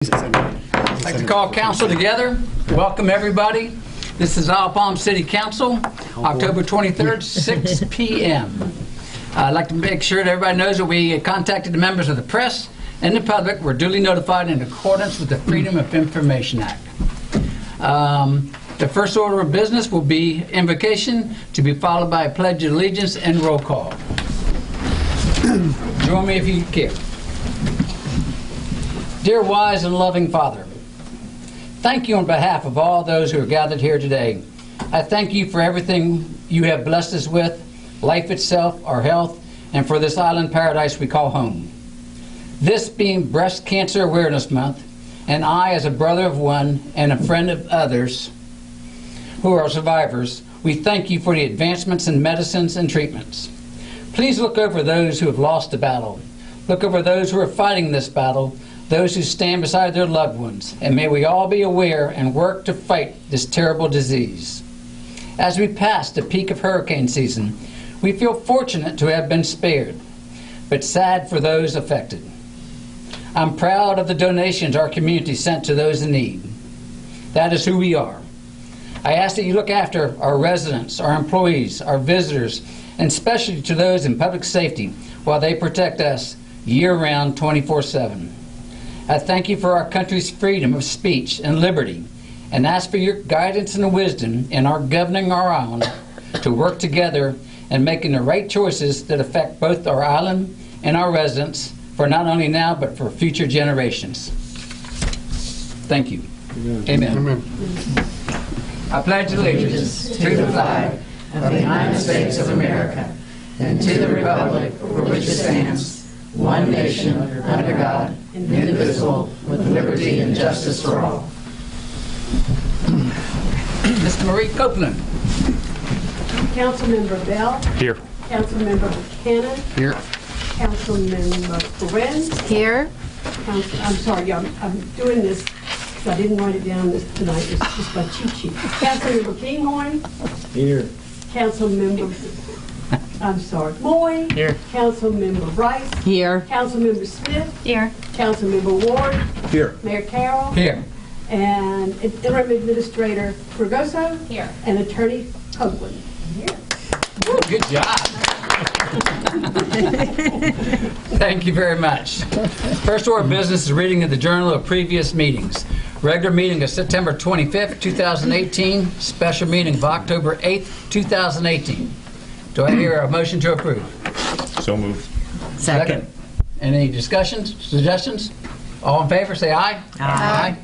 I'd like to call council together. Welcome everybody. This is Isle Palm City Council, October 23rd, 6 p.m. I'd like to make sure that everybody knows that we contacted the members of the press and the public were duly notified in accordance with the Freedom of Information Act. The first order of business will be invocation, to be followed by a pledge of allegiance and roll call. Join me if you care. Dear wise and loving Father, thank you on behalf of all those who are gathered here today. I thank you for everything you have blessed us with, life itself, our health, and for this island paradise we call home. This being Breast Cancer Awareness Month, and I, as a brother of one and a friend of others who are survivors, we thank you for the advancements in medicines and treatments. Please look over those who have lost the battle. Look over those who are fighting this battle, those who stand beside their loved ones, and may we all be aware and work to fight this terrible disease. As we pass the peak of hurricane season, we feel fortunate to have been spared, but sad for those affected. I'm proud of the donations our community sent to those in need. That is who we are. I ask that you look after our residents, our employees, our visitors, and especially to those in public safety while they protect us year-round, 24/7. I thank you for our country's freedom of speech and liberty, and ask for your guidance and wisdom in our governing our island to work together and making the right choices that affect both our island and our residents for not only now but for future generations. Thank you. Amen. Amen. I pledge allegiance to the flag of the United States of America and to the republic for which it stands, one nation, under God, indivisible, with liberty and justice for all. Mr. Marie Copeland. Councilmember Bell. Here. Councilmember Buchanan. Here. Councilmember Perez. Here. I'm sorry, I'm doing this because I didn't write it down tonight. It's just my cheat sheet. Councilmember Kinghorn. Here. Councilmember, Moy. Here. Councilmember Rice. Here. Councilmember Smith. Here. Councilmember Ward. Here. Mayor Carroll. Here. And Interim Administrator Fregoso. Here. And Attorney Copeland. Good job. Thank you very much. First order of business is reading of the journal of previous meetings. Regular meeting of September 25th, 2018. Special meeting of October 8th, 2018. Do I hear a motion to approve? So moved. Second. Any discussions, suggestions? All in favor, say aye. Aye.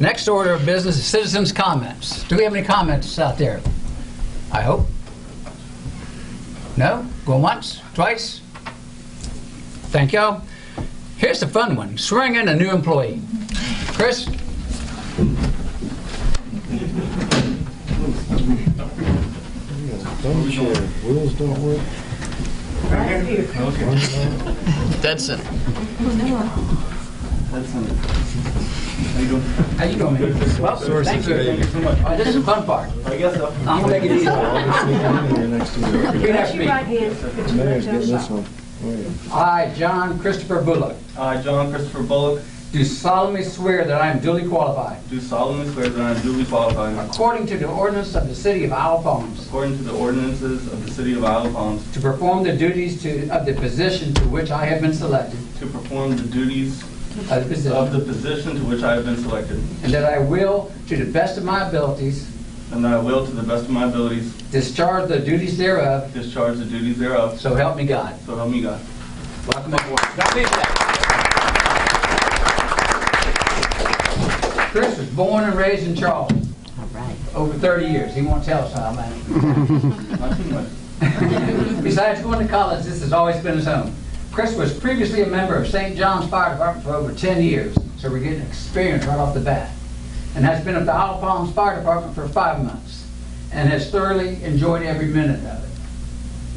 Next order of business is citizens' comments. Do we have any comments out there? I hope. No? Going once? Twice? Thank y'all. Here's the fun one. Swearing in a new employee. Chris? Wheels don't work. Right here. That's it. How you doing, man? Well, thank you. Thank you so much. All right, this is the fun part. I guess so. I'm going to make it easy. Repeat after Your me. right hand. Put your Mayor's left getting hand this up. one. I, John Christopher Bullock, I, John Christopher Bullock, do solemnly swear that I am duly qualified, do solemnly swear that I am duly qualified, according to the ordinance of the City of Isle Palms, according to the ordinances of the City of Isle Palms, to perform the duties of the position to which I have been selected, to perform the duties of the of the position, position to which I have been selected, and that I will, to the best of my abilities, and that I will, to the best of my abilities, discharge the duties thereof, discharge the duties thereof, so help me God. so help me God. Welcome aboard. Now, please stand. Chris was born and raised in Charleston. All right. Over 30 years. He won't tell us how, man. Not too much. Besides going to college, this has always been his home. Chris was previously a member of St. John's Fire Department for over 10 years, so we're getting experience right off the bat, and has been at the Isle Palms Fire Department for 5 months, and has thoroughly enjoyed every minute of it.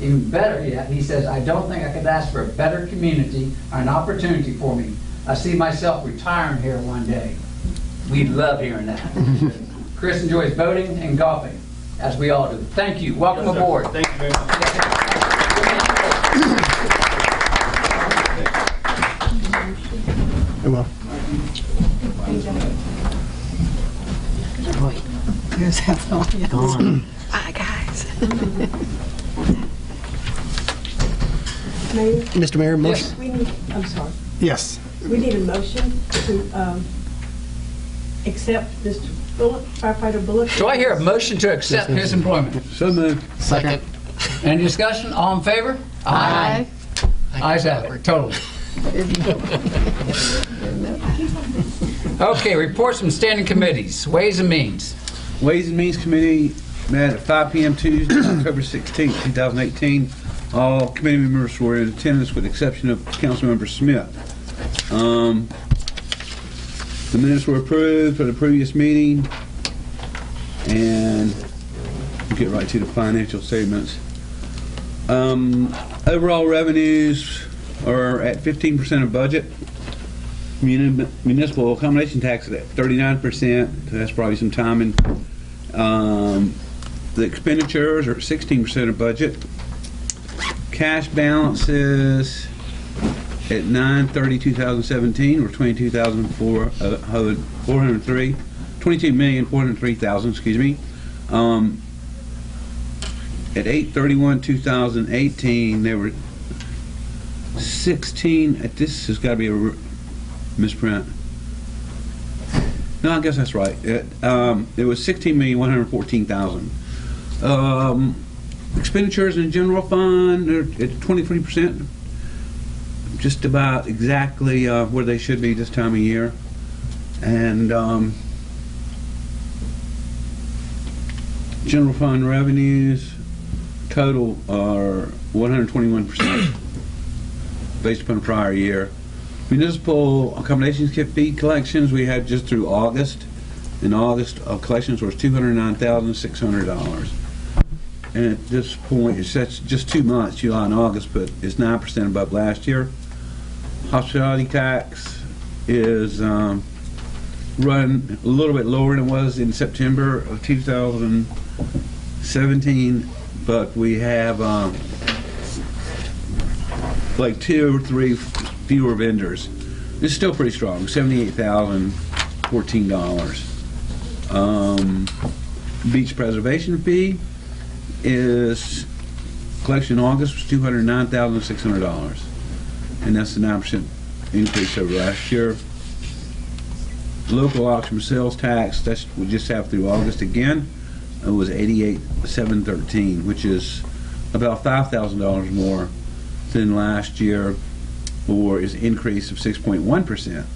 Even better yet, he says, I don't think I could ask for a better community or an opportunity for me. I see myself retiring here one day. We love hearing that. Chris enjoys boating and golfing, as we all do. Thank you. Welcome Yes, sir. aboard. Thank you very much. Come on. Here's that audience. Hi, guys. Mayor, Mr. Mayor, motion? I'm sorry. Yes. We need a motion to accept Mr. Bullock, firefighter Bullock. Do I hear a motion to accept his employment? So moved. Second. Any discussion? All in favor? Aye. Ayes have it, totally. Okay, reports from standing committees, Ways and Means. Ways and Means Committee met at 5 p.m. Tuesday, October 16, 2018. All committee members were in attendance with the exception of Councilmember Smith. The minutes were approved for the previous meeting, and we'll get right to the financial statements. Overall revenues are at 15% of budget. Municipal accommodation tax is at 39%. So that's probably some timing. The expenditures are at 16% of budget. Cash balances at 9/30/2017 were $22,403,000. Excuse me. At 8/31/2018, they were 16. This has got to be a misprint. No, I guess that's right. It was $16,114,000. Expenditures in the general fund are at 23%, just about exactly where they should be this time of year. And general fund revenues total are 121% based upon prior year. Municipal accommodations fee collections we had just through August. In August, collections was $209,600. And at this point, that's just 2 months, July and August, but it's 9% above last year. Hospitality tax is run a little bit lower than it was in September of 2017, but we have like 2 or 3 fewer vendors. It's still pretty strong, $78,014. Beach preservation fee is collection in August was $209,600, and that's a 9% increase over last year. Local auction sales tax, that's we just have through August again. It was $88,713, which is about $5,000 more than last year, or is an increase of 6.1%.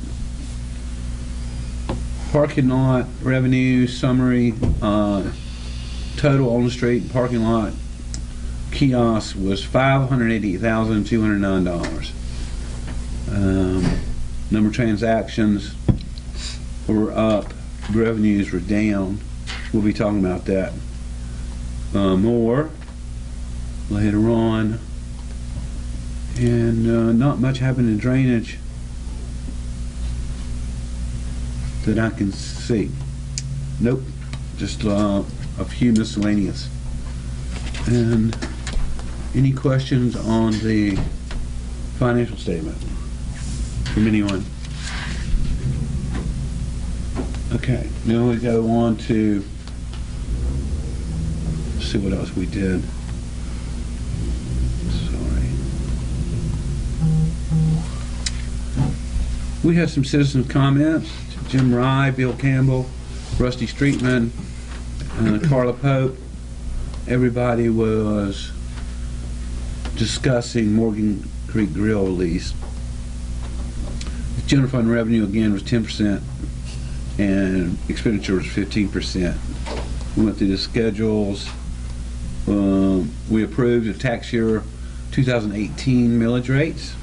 Parking lot revenue summary, total on the street parking lot kiosk was $588,209. Number of transactions were up, revenues were down. We'll be talking about that more later on. And not much happened in drainage that I can see. Nope, just a few miscellaneous. And any questions on the financial statement from anyone? Okay, now we go on to see what else we did. Sorry. We had some citizen comments. Jim Rye, Bill Campbell, Rusty Streetman, Carla Pope. Everybody was discussing Morgan Creek Grill lease. General fund revenue again was 10%, and expenditure was 15%. We went through the schedules. We approved the tax year 2018 millage rates,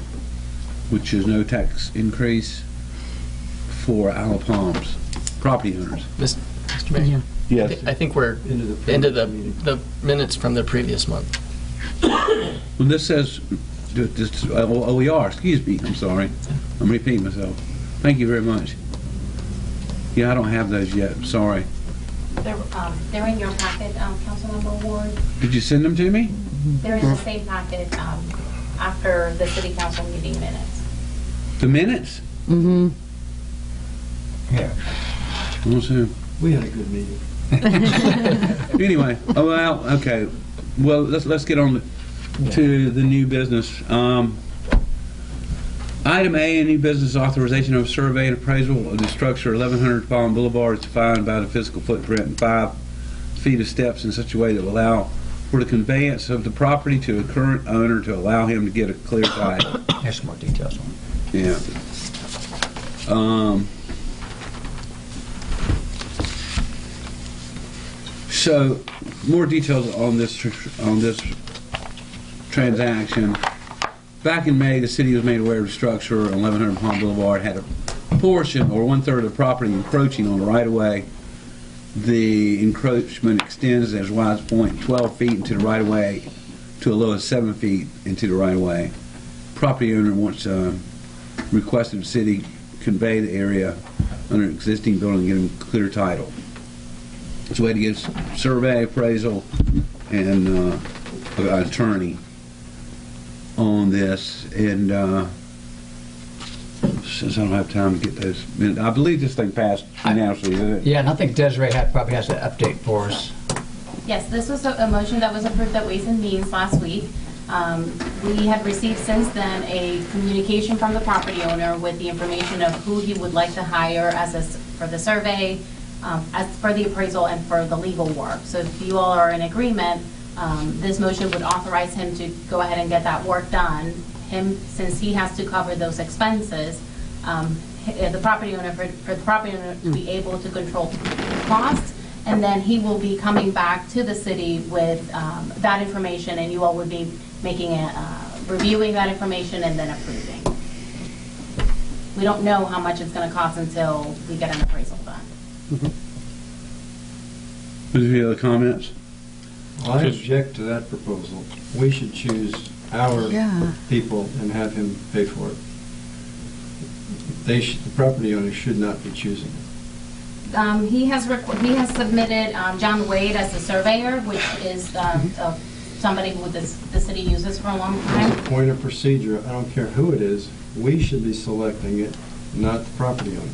which is no tax increase for Isle of Palms property owners. Mr. Mayor, Yes. I think we're into the minutes from the previous month. Well, this says, oh, we are, excuse me, I'm sorry. I'm repeating myself. Thank you very much. Yeah, I don't have those yet, sorry. They're in your packet, Councilmember Ward. Did you send them to me? They're in the same packet after the city council meeting minutes. The minutes? Mm-hmm. We'll see. We had a good meeting. Anyway, oh, well, okay. Well, let's get on to the new business. Item A, new business authorization of survey and appraisal of the structure 1100 Fallen Boulevard is defined by the physical footprint and 5 feet of steps in such a way that will allow for the conveyance of the property to a current owner to allow him to get a clear title. Here's some more details on it. Yeah. So, more details on this transaction. Back in May, the city was made aware of the structure on 1100 Palm Boulevard had a portion or 1/3 of the property encroaching on the right-of-way. The encroachment extends as wide as 12 feet into the right-of-way to a low of 7 feet into the right-of-way. Property owner wants requested the city convey the area under an existing building and get him clear title. It's a way to get survey, appraisal, and an attorney on this. And since I don't have time to get those, I believe this thing passed unanimously, isn't it? Yeah, and I think Desiree probably has an update for us. Yes, this was a motion that was approved at Ways and Means last week. We have received since then a communication from the property owner with the information of who he would like to hire for the survey, as for the appraisal, and for the legal work. So if you all are in agreement, this motion would authorize him to go ahead and get that work done. Since he has to cover those expenses, the property owner, for the property owner to be able to control costs, and then he will be coming back to the city with that information, and you all would be making reviewing that information and then approving. We don't know how much it's going to cost until we get an appraisal done. Any other comments? I object to that proposal. We should choose our people and have him pay for it. The property owner should not be choosing it. He has submitted John Wade as the surveyor, which is somebody who the city uses for a long time. Point of procedure, I don't care who it is, we should be selecting it, not the property owner.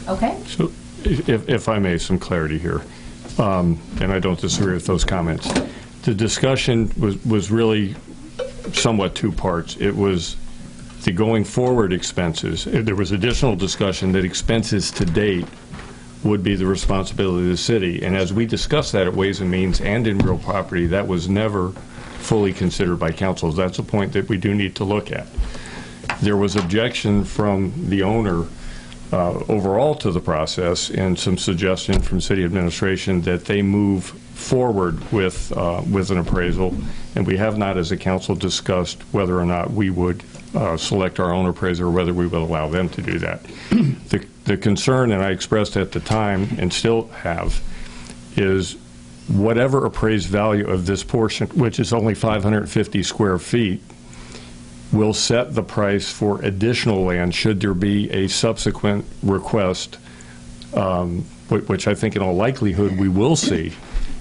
Okay. So, if I may, some clarity here, and I don't disagree with those comments. The discussion was really somewhat two parts. It was the going forward expenses. There was additional discussion that expenses to date would be the responsibility of the city. And as we discussed that at Ways and Means and in real property, that was never fully considered by council. That's a point that we do need to look at. There was objection from the owner overall to the process, and some suggestion from city administration that they move forward with an appraisal, and we have not as a council discussed whether or not we would select our own appraiser or whether we will allow them to do that. The concern, and I expressed at the time and still have, is whatever appraised value of this portion, which is only 550 square feet, will set the price for additional land should there be a subsequent request, which I think in all likelihood we will see.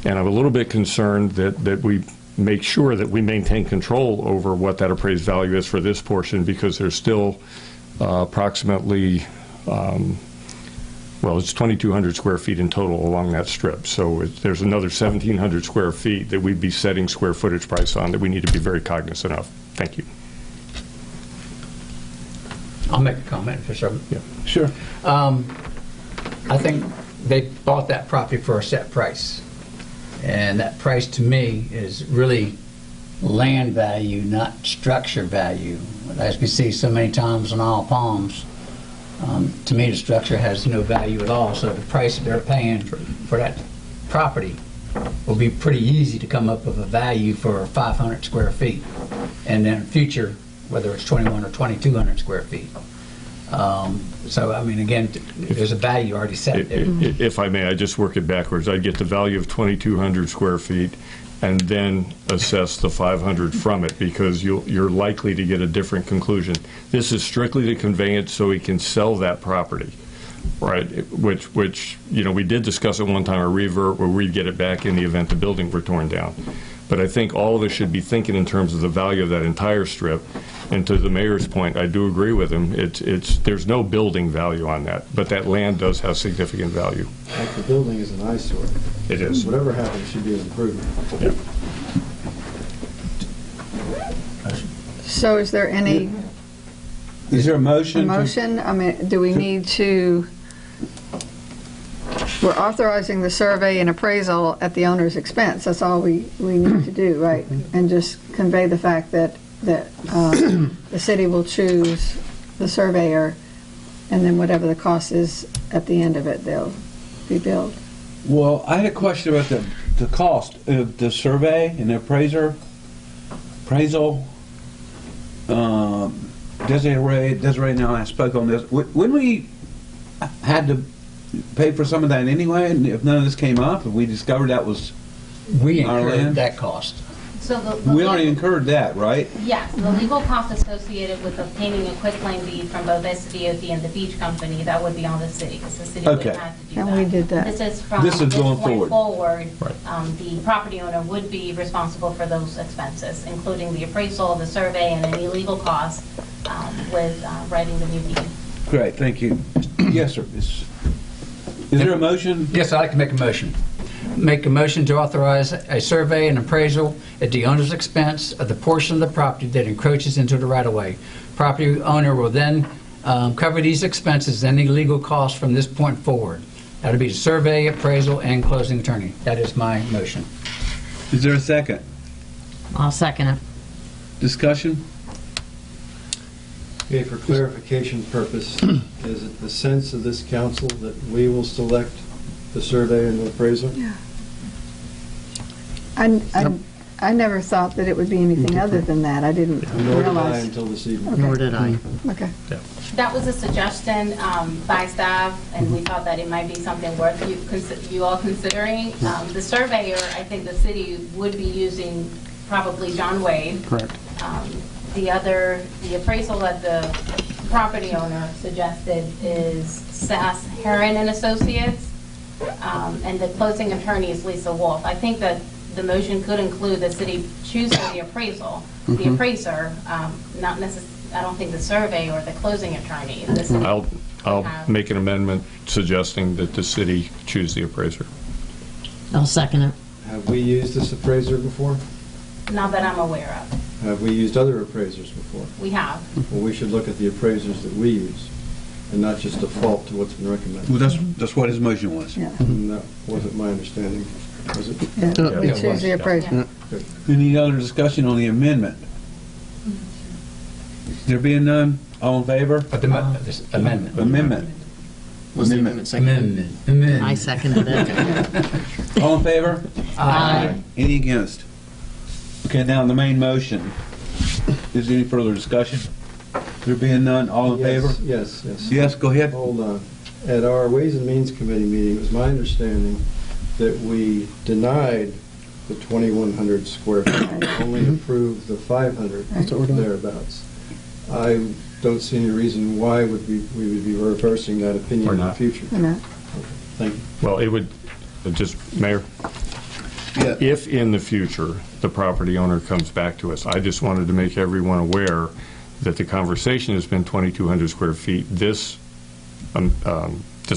And I'm a little bit concerned that we make sure that we maintain control over what that appraised value is for this portion, because there's still approximately, well, it's 2,200 square feet in total along that strip. So there's another 1,700 square feet that we'd be setting square footage price on that we need to be very cognizant of. Thank you. I'll make a comment for sure. Yeah. Sure. I think they bought that property for a set price. And that price to me is really land value, not structure value. As we see so many times on all palms, to me the structure has no value at all. So the price they're paying for that property will be pretty easy to come up with a value for 500 square feet. And then in the future, whether it's 21 or 2,200 square feet. So, I mean, again, there's a value already set there. If I may, I just work it backwards. I'd get the value of 2,200 square feet and then assess the 500 from it, because you're likely to get a different conclusion. This is strictly to convey it so he can sell that property, right? Which you know, we did discuss at one time a revert where we'd get it back in the event the building were torn down. But I think all of us should be thinking in terms of the value of that entire strip. And to the mayor's point, I do agree with him. There's no building value on that, but that land does have significant value. Like the building is an eyesore. It is. Whatever happens should be an improvement. Yep. So is there any Is there a motion? motion? I mean, do we need to, we're authorizing the survey and appraisal at the owner's expense. That's all we need to do, right? And just convey the fact that the city will choose the surveyor, and then whatever the cost is at the end of it, they'll be billed. Well, I had a question about the cost of the survey and the appraisal. Desiree and I spoke on this. When we had to pay for some of that anyway, and if none of this came up, if we discovered that was We Our incurred land? that cost. So the we already incurred that, right? Yes, the legal cost associated with obtaining a quitclaim deed from both SDOT and the beach company, that would be on the city, because the city would Okay. have to do that. And we did that. This is from This this is going point forward. forward. The property owner would be responsible for those expenses, including the appraisal, the survey, and any legal costs with writing the new deed. Great, thank you. Yes, sir. Is there a motion? Yes, I'd like to make a motion. Make a motion to authorize a survey and appraisal at the owner's expense of the portion of the property that encroaches into the right-of-way. Property owner will then cover these expenses, any legal costs from this point forward. That'll be the survey, appraisal, and closing attorney. That is my motion. Is there a second? I'll second it. Discussion? Okay, for clarification purpose, is it the sense of this council that we will select the survey and the appraisal? I never thought that it would be anything other than that. I didn't Nor did I realize. until this evening. Nor did I. Okay. That was a suggestion by staff, and we thought that it might be something worth you all considering. The surveyor, I think the city would be using probably John Wade. Correct. The appraisal that the property owner suggested is Sass Heron and Associates, and the closing attorney is Lisa Wolf. I think that the motion could include the city choosing the appraisal, the appraiser, not necessarily, I don't think the survey or the closing attorney. The city I'll would have- make an amendment suggesting that the city choose the appraiser. I'll second it. Have we used this appraiser before? Not that I'm aware of. Have we used other appraisers before? We have. Well, we should look at the appraisers that we use and not just default to what's been recommended. Well, that's what his motion was. Yeah. And that wasn't my understanding, was it? Yeah, we Yeah, choose the appraisal. Any other discussion on the amendment? There being none, all in favor? But this amendment. Amendment. Was the amendment seconded? Amendment. I seconded it. All in favor? Aye. Any against? Okay, now the main motion. Is there any further discussion? There being none, all in favor? Yes, yes. Yes, go ahead. Hold on. At our Ways and Means Committee meeting, it was my understanding that we denied the 2,100 square feet, only approved the 500 thereabouts. I don't see any reason why we would be reversing that opinion Or in the not. future. Or not. Thank you. Well, it would, Mayor, Yeah. if in the future the property owner comes back to us, I just wanted to make everyone aware that the conversation has been 2,200 square feet. This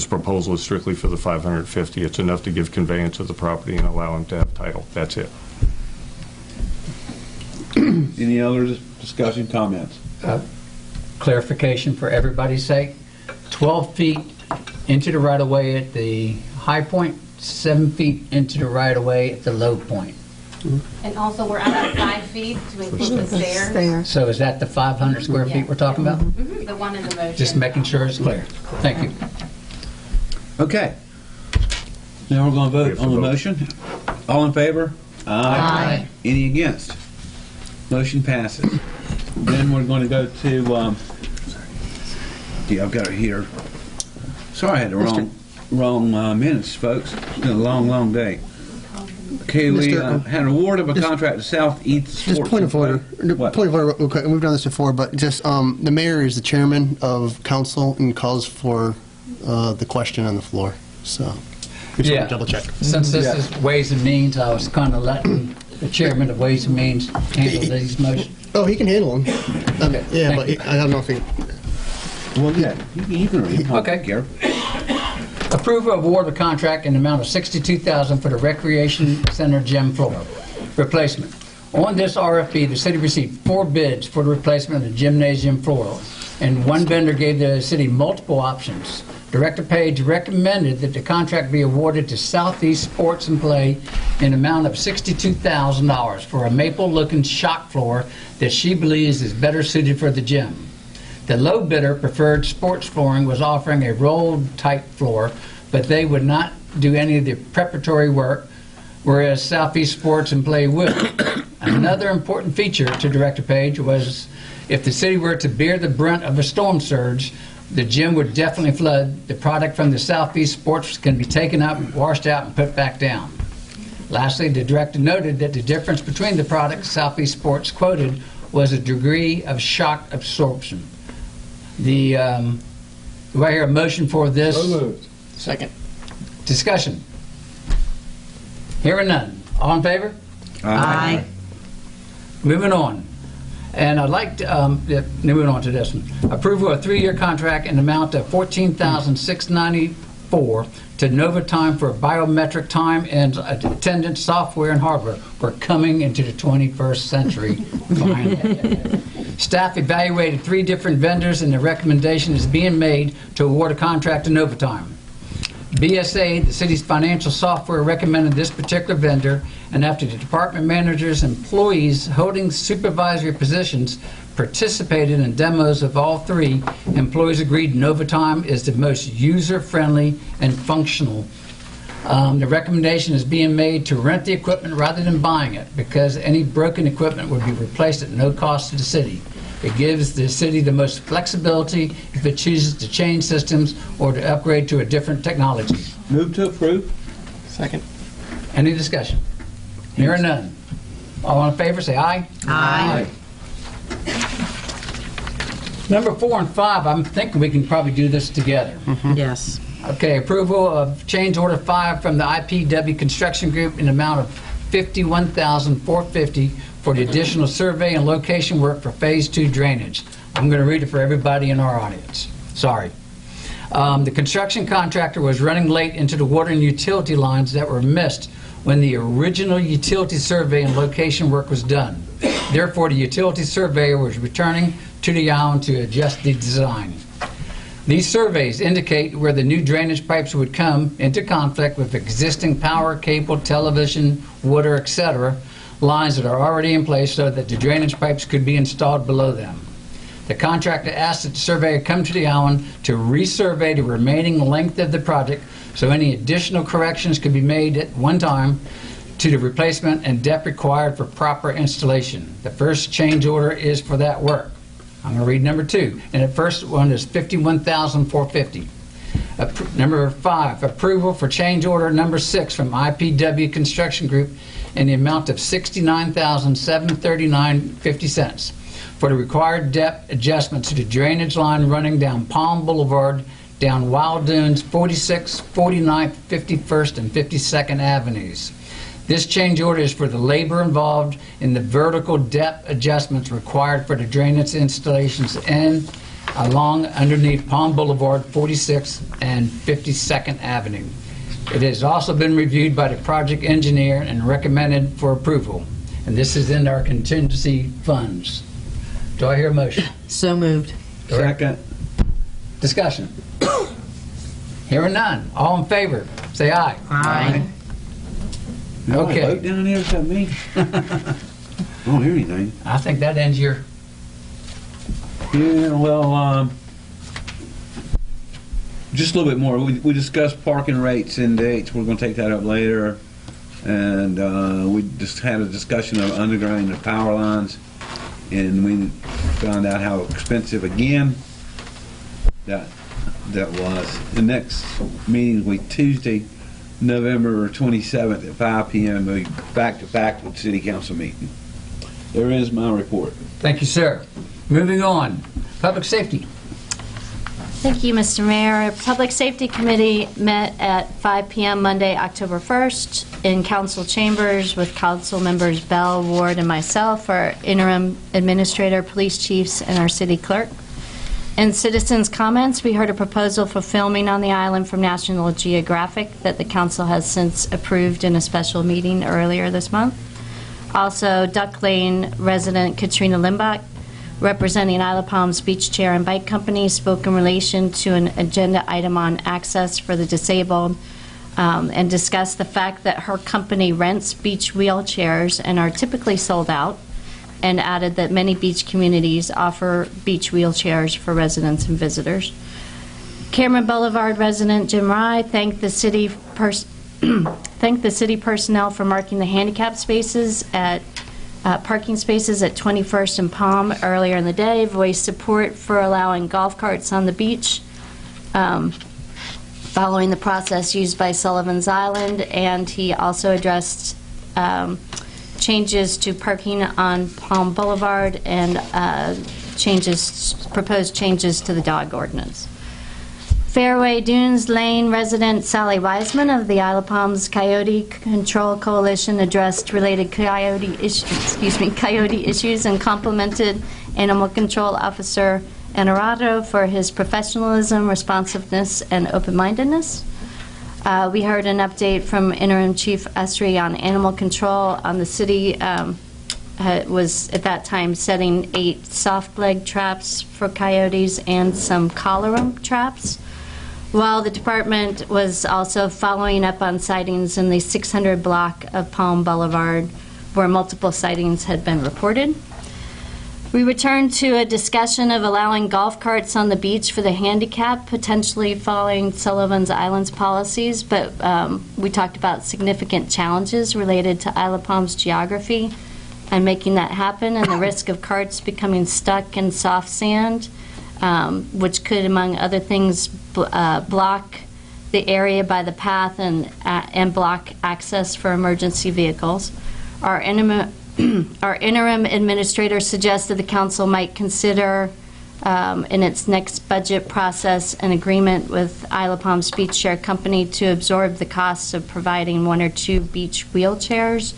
proposal is strictly for the 550. It's enough to give conveyance of the property and allow him to have title. That's it. Any other discussion, comments? Clarification for everybody's sake, 12 feet into the right-of-way at the high point, 7 feet into the right-of-way at the low point. And also, we're adding 5 feet to include the stairs. There. So is that the 500 square feet we're talking about? The one in the motion. Just making sure it's clear. Thank you. Okay. Now we're going to We vote have to on the vote. motion. All in favor? Aye. Any against? Motion passes. Then we're going to go to, yeah, I've got it here. Sorry I had the wrong minutes, folks. It's been a long, long day. Okay, we Mr. had an award of a contract to Southeast Sports. Just point of order. What? Point of order. Real quick. We've done this before, but just the mayor is the chairman of council and calls for the question on the floor. So, just want Yeah. to double check. Since this is Ways and Means, I was kind of letting the chairman of Ways and Means handle these motions? Oh, he can handle them. Yeah, but I don't know if he. Well, yeah, you can read. Okay. Care. Approval of award of contract in the amount of $62,000 for the Recreation Center gym floor replacement. On this RFP, the city received 4 bids for the replacement of the gymnasium floor, and one vendor gave the city multiple options. Director Page recommended that the contract be awarded to Southeast Sports and Play in an amount of $62,000 for a maple-looking shock floor that she believes is better suited for the gym. The low bidder, Preferred Sports Flooring, was offering a rolled-type floor, but they would not do any of the preparatory work, whereas Southeast Sports and Play would. Another important feature to Director Page was if the city were to bear the brunt of a storm surge, the gym would definitely flood. The product from the Southeast Sports can be taken up, washed out, and put back down. Lastly, the director noted that the difference between the products Southeast Sports quoted was a degree of shock absorption. Do I hear a motion for this? So moved. Second. Discussion. Hearing none. All in favor? Aye. Moving on. And I'd like to, moving on to this one. Approval of a 3-year contract in the amount of $14,694 to Nova Time for biometric time and attendance software and hardware. We're coming into the 21st century. Finally. Staff evaluated 3 different vendors, and the recommendation is being made to award a contract to Nova Time. BSA, the city's financial software, recommended this particular vendor, and after the department managers and employees holding supervisory positions participated in demos of all 3, employees agreed NovaTime is the most user-friendly and functional. The recommendation is being made to rent the equipment rather than buying it, because any broken equipment would be replaced at no cost to the city. It gives the city the most flexibility if it chooses to change systems or to upgrade to a different technology. Move to approve. Second. Any discussion? Hearing none. All in favor, say aye. Aye. Number 4 and 5, I'm thinking we can probably do this together. Yes. Okay, approval of change order 5 from the IPW Construction Group in the amount of $51,450 for the additional survey and location work for Phase 2 drainage. I'm going to read it for everybody in our audience. Sorry. The construction contractor was running late into the water and utility lines that were missed when the original utility survey and location work was done. Therefore, the utility surveyor was returning to the island to adjust the design. These surveys indicate where the new drainage pipes would come into conflict with existing power, cable, television, water, etc. lines that are already in place so that the drainage pipes could be installed below them. The contractor asked that the surveyor come to the island to resurvey the remaining length of the project so any additional corrections could be made at one time to the replacement and depth required for proper installation. The first change order is for that work. I'm going to read number 2, and the first one is $51,450. Number 5, approval for change order number 6 from IPW Construction Group in the amount of $69,739.50 for the required depth adjustment to the drainage line running down Palm Boulevard, down Wild Dunes, 46th, 49th, 51st, and 52nd Avenues. This change order is for the labor involved in the vertical depth adjustments required for the drainage installations in, along, underneath Palm Boulevard, 46th, and 52nd Avenue. It has also been reviewed by the project engineer and recommended for approval. And this is in our contingency funds. Do I hear a motion? So moved. Second. Discussion. Hearing none. All in favor, say aye. Aye. Okay. Vote down there, is that me? I don't hear anything. I think that ends your... Yeah, well, just a little bit more. We discussed parking rates and dates. We're going to take that up later. And we just had a discussion of undergrounding the power lines. And we found out how expensive, again, that was. The next meeting will be Tuesday, November 27th at 5 p.m. We'll be back-to-back with City Council meeting. There is my report. Thank you, sir. Moving on. Public safety. Thank you, Mr. Mayor. Public Safety Committee met at 5 p.m. Monday, October 1st in council chambers with council members Bell, Ward, and myself, our interim administrator, police chiefs, and our city clerk. In citizens' comments, we heard a proposal for filming on the island from National Geographic that the council has since approved in a special meeting earlier this month. Also, Duck Lane resident Katrina Limbach, representing Isle of Palms Beach Chair and Bike Company, spoke in relation to an agenda item on access for the disabled and discussed the fact that her company rents beach wheelchairs and are typically sold out, and added that many beach communities offer beach wheelchairs for residents and visitors. Cameron Boulevard resident Jim Rye thanked the city personnel for marking the handicap spaces at parking spaces at 21st and Palm earlier in the day, voiced support for allowing golf carts on the beach following the process used by Sullivan's Island, and he also addressed changes to parking on Palm Boulevard and proposed changes to the dog ordinance. Fairway Dunes Lane resident Sally Wiseman of the Isle of Palms Coyote Control Coalition addressed related coyote issues and complimented Animal Control Officer Enarado for his professionalism, responsiveness, and open-mindedness. We heard an update from Interim Chief Esri on animal control. The city was at that time setting 8 soft leg traps for coyotes and some collar traps, while the department was also following up on sightings in the 600 block of Palm Boulevard, where multiple sightings had been reported. We returned to a discussion of allowing golf carts on the beach for the handicap, potentially following Sullivan's Island's policies, but we talked about significant challenges related to Isle of Palms geography and making that happen, and the risk of carts becoming stuck in soft sand, which could, among other things, block the area by the path and block access for emergency vehicles. Our interim administrator suggested the council might consider in its next budget process an agreement with Isle of Palms Beach Chair Company to absorb the costs of providing 1 or 2 beach wheelchairs.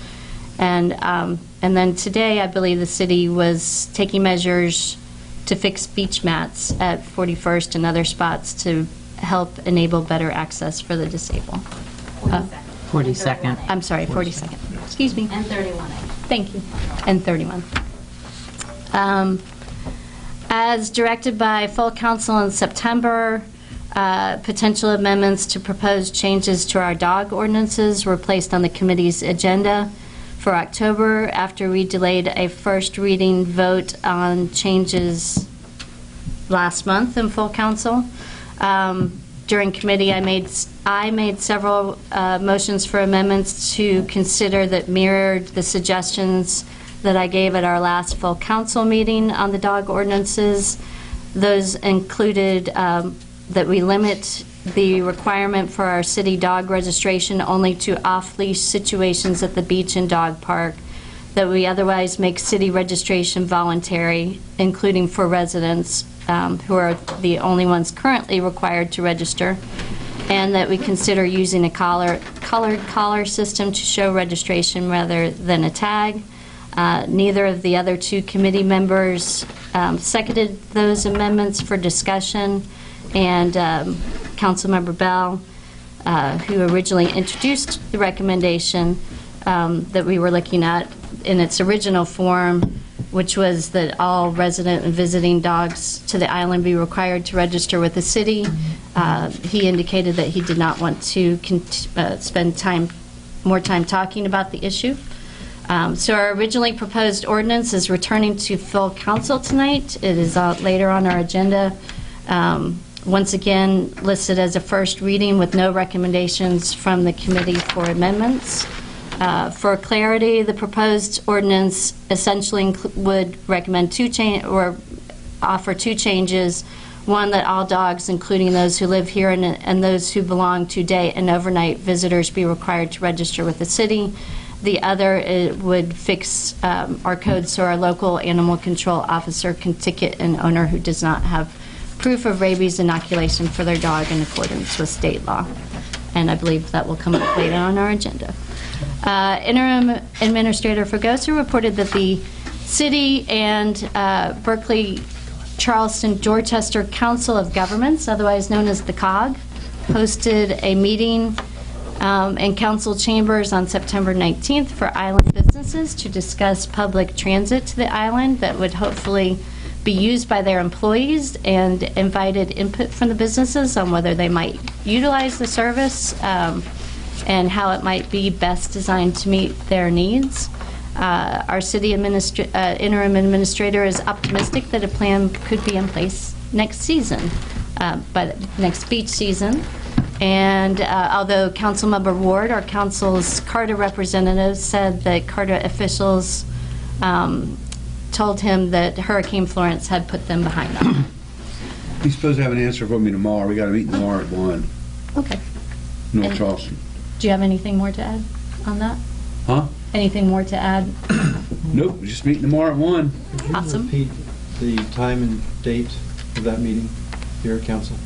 And then today, I believe the city was taking measures to fix beach mats at 41st and other spots to help enable better access for the disabled. 42nd. I'm sorry, 42nd. Excuse me. And 31. Thank you. And 31. As directed by full council in September, potential amendments to proposed changes to our dog ordinances were placed on the committee's agenda for October after we delayed a first reading vote on changes last month in full council. During committee, I made several motions for amendments to consider that mirrored the suggestions that I gave at our last full council meeting on the dog ordinances. Those included that we limit the requirement for our city dog registration only to off-leash situations at the beach and dog park, that we otherwise make city registration voluntary, including for residents who are the only ones currently required to register, and that we consider using a colored collar system to show registration rather than a tag. Neither of the other 2 committee members seconded those amendments for discussion, and Councilmember Bell, who originally introduced the recommendation that we were looking at in its original form, which was that all resident and visiting dogs to the island be required to register with the city. He indicated that he did not want to spend more time talking about the issue. So our originally proposed ordinance is returning to full council tonight. It is later on our agenda. Once again, listed as a first reading with no recommendations from the committee for amendments. For clarity, the proposed ordinance essentially would recommend offer 2 changes. One, that all dogs, including those who live here and those who belong to day and overnight visitors, be required to register with the city. The other, it would fix our code so our local animal control officer can ticket an owner who does not have proof of rabies inoculation for their dog in accordance with state law. And I believe that will come up later on our agenda. Interim Administrator Fregoso reported that the city and Berkeley Charleston Dorchester Council of Governments, otherwise known as the COG, hosted a meeting in council chambers on September 19th for island businesses to discuss public transit to the island that would hopefully be used by their employees, and invited input from the businesses on whether they might utilize the service and how it might be best designed to meet their needs. Our city interim administrator is optimistic that a plan could be in place next season, but next beach season. And although Councilmember Ward, our council's CARTA representative, said that CARTA officials told him that Hurricane Florence had put them behind them. He's supposed to have an answer for me tomorrow. We got to meet tomorrow at 1. Okay. North And- Charleston. Do you have anything more to add on that? Huh? Anything more to add? Nope, we're just meeting tomorrow at 1. Could you Awesome. repeat the time and date of that meeting here at council?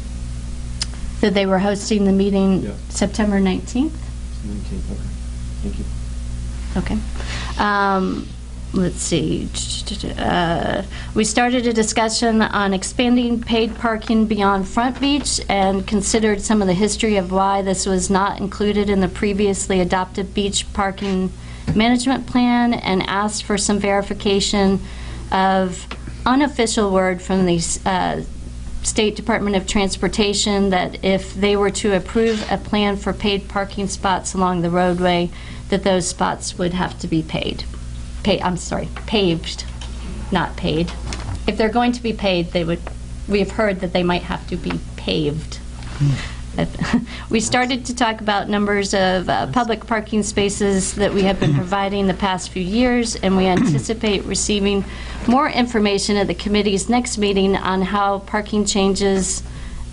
That they were hosting the meeting Yeah. September 19th? 19th, okay. Thank you. Okay. Let's see. We started a discussion on expanding paid parking beyond Front Beach and considered some of the history of why this was not included in the previously adopted beach parking management plan, and asked for some verification of unofficial word from the State Department of Transportation that if they were to approve a plan for paid parking spots along the roadway, that those spots would have to be paved, not paid. If they're going to be paid, we have heard that they might have to be paved. We started to talk about numbers of public parking spaces that we have been providing the past few years, and we anticipate receiving more information at the committee's next meeting on how parking changes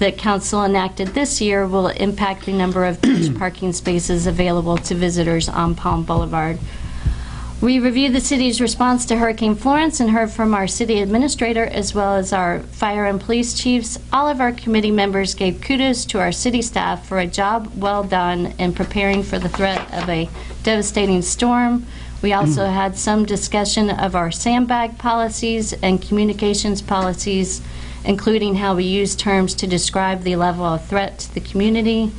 that council enacted this year will impact the number of beach parking spaces available to visitors on Palm Boulevard. We reviewed the city's response to Hurricane Florence and heard from our city administrator as well as our fire and police chiefs. All of our committee members gave kudos to our city staff for a job well done in preparing for the threat of a devastating storm. We also had some discussion of our sandbag policies and communications policies, including how we use terms to describe the level of threat to the community.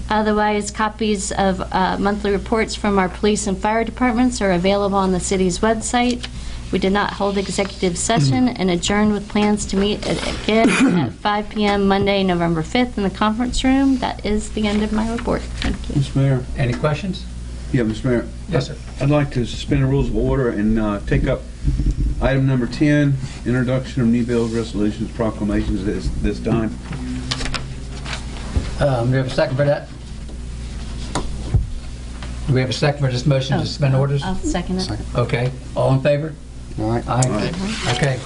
Otherwise, copies of monthly reports from our police and fire departments are available on the city's website. We did not hold executive session and adjourned with plans to meet again at 5 p.m. Monday, November 5th in the conference room. That is the end of my report. Thank you. Mr. Mayor. Any questions? Yeah, Mr. Mayor. Yes, sir. I'd like to suspend the rules of order and take up item number 10, introduction of new bills, resolutions, proclamations this time. Do we have a second for that? Do we have a second for this motion to suspend orders? I'll second it. Okay. All in favor? All right. Aye. Okay.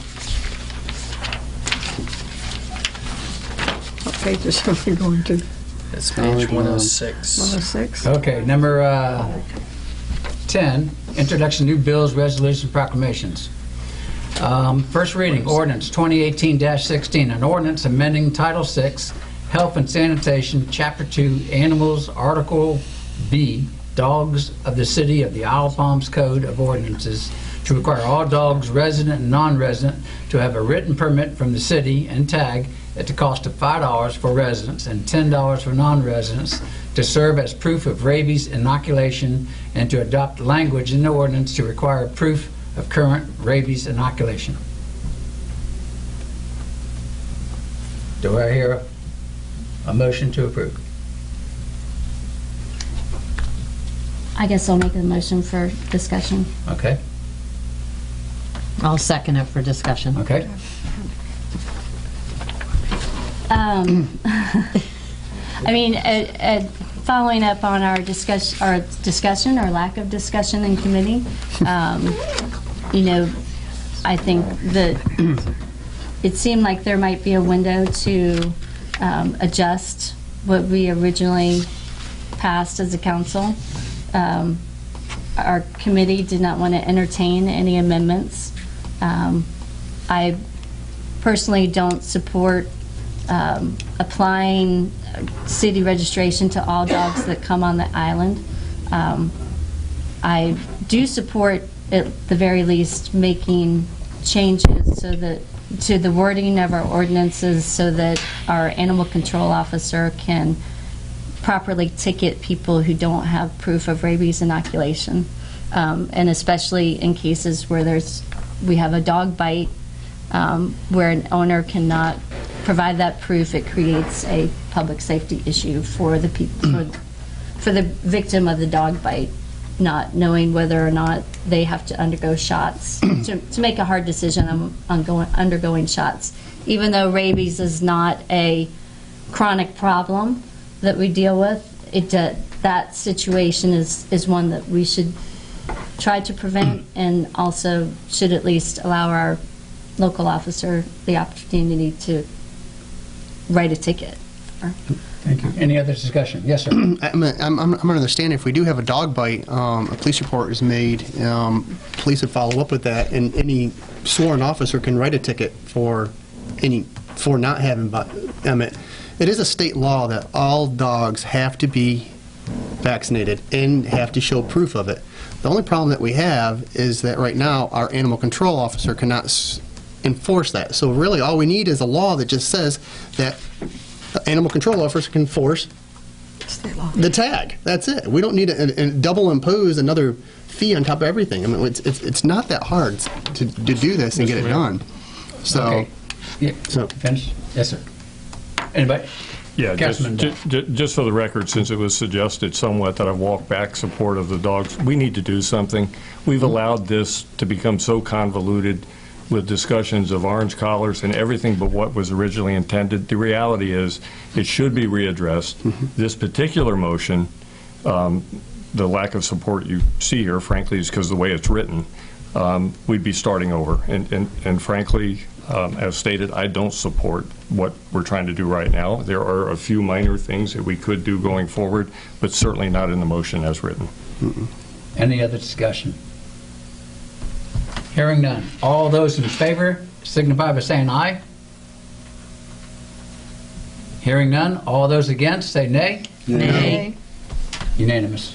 What pages are we going to? It's page 106. 106? Okay, number 10, introduction new bills, resolution, proclamations. First reading, ordinance 2018-16, an ordinance amending Title VI, Health and Sanitation, Chapter 2, Animals, Article B, Dogs of the City of the Isle of Palms Code of Ordinances to require all dogs, resident and non-resident, to have a written permit from the city and tag at the cost of $5 for residents and $10 for non-residents to serve as proof of rabies inoculation, and to adopt language in the ordinance to require proof of current rabies inoculation. Do I hear a motion to approve? I guess I'll make a motion for discussion. Okay. I'll second it for discussion. Okay. I mean, following up on our discussion or lack of discussion in committee, I think that it seemed like there might be a window to adjust what we originally passed as a council. Our committee did not want to entertain any amendments. I personally don't support applying city registration to all dogs that come on the island. I do support, at the very least, making changes so that to the wording of our ordinances so that our animal control officer can properly ticket people who don't have proof of rabies inoculation, and especially in cases where we have a dog bite where an owner cannot provide that proof. It creates a public safety issue for the people, for the victim of the dog bite, not knowing whether or not they have to undergo shots to make a hard decision on undergoing shots. Even though rabies is not a chronic problem that we deal with, that situation is one that we should try to prevent, and also should at least allow our local officer the opportunity to write a ticket. Thank you. Any other discussion? Yes, sir. I'm understanding if we do have a dog bite, a police report is made, police would follow up with that, and any sworn officer can write a ticket for not having Emmett. It is a state law that all dogs have to be vaccinated and have to show proof of it. The only problem that we have is that right now our animal control officer cannot enforce that. So really all we need is a law that just says that the animal control officer can enforce the tag. That's it. We don't need to double impose another fee on top of everything. I mean, it's not that hard to do this and get it done. So, okay. Yeah. So finish. Yes, sir. Anybody? Yeah, just for the record, since it was suggested somewhat that I walk back support of the dogs, we need to do something. We've allowed this to become so convoluted with discussions of orange collars and everything but what was originally intended. The reality is it should be readdressed. This particular motion, the lack of support you see here, frankly, is because of the way it's written. We'd be starting over. And frankly, as stated, I don't support what we're trying to do right now. There are a few minor things that we could do going forward, but certainly not in the motion as written. Any other discussion? Hearing none. All those in favor signify by saying aye. Hearing none. All those against say nay. Nay. Unanimous.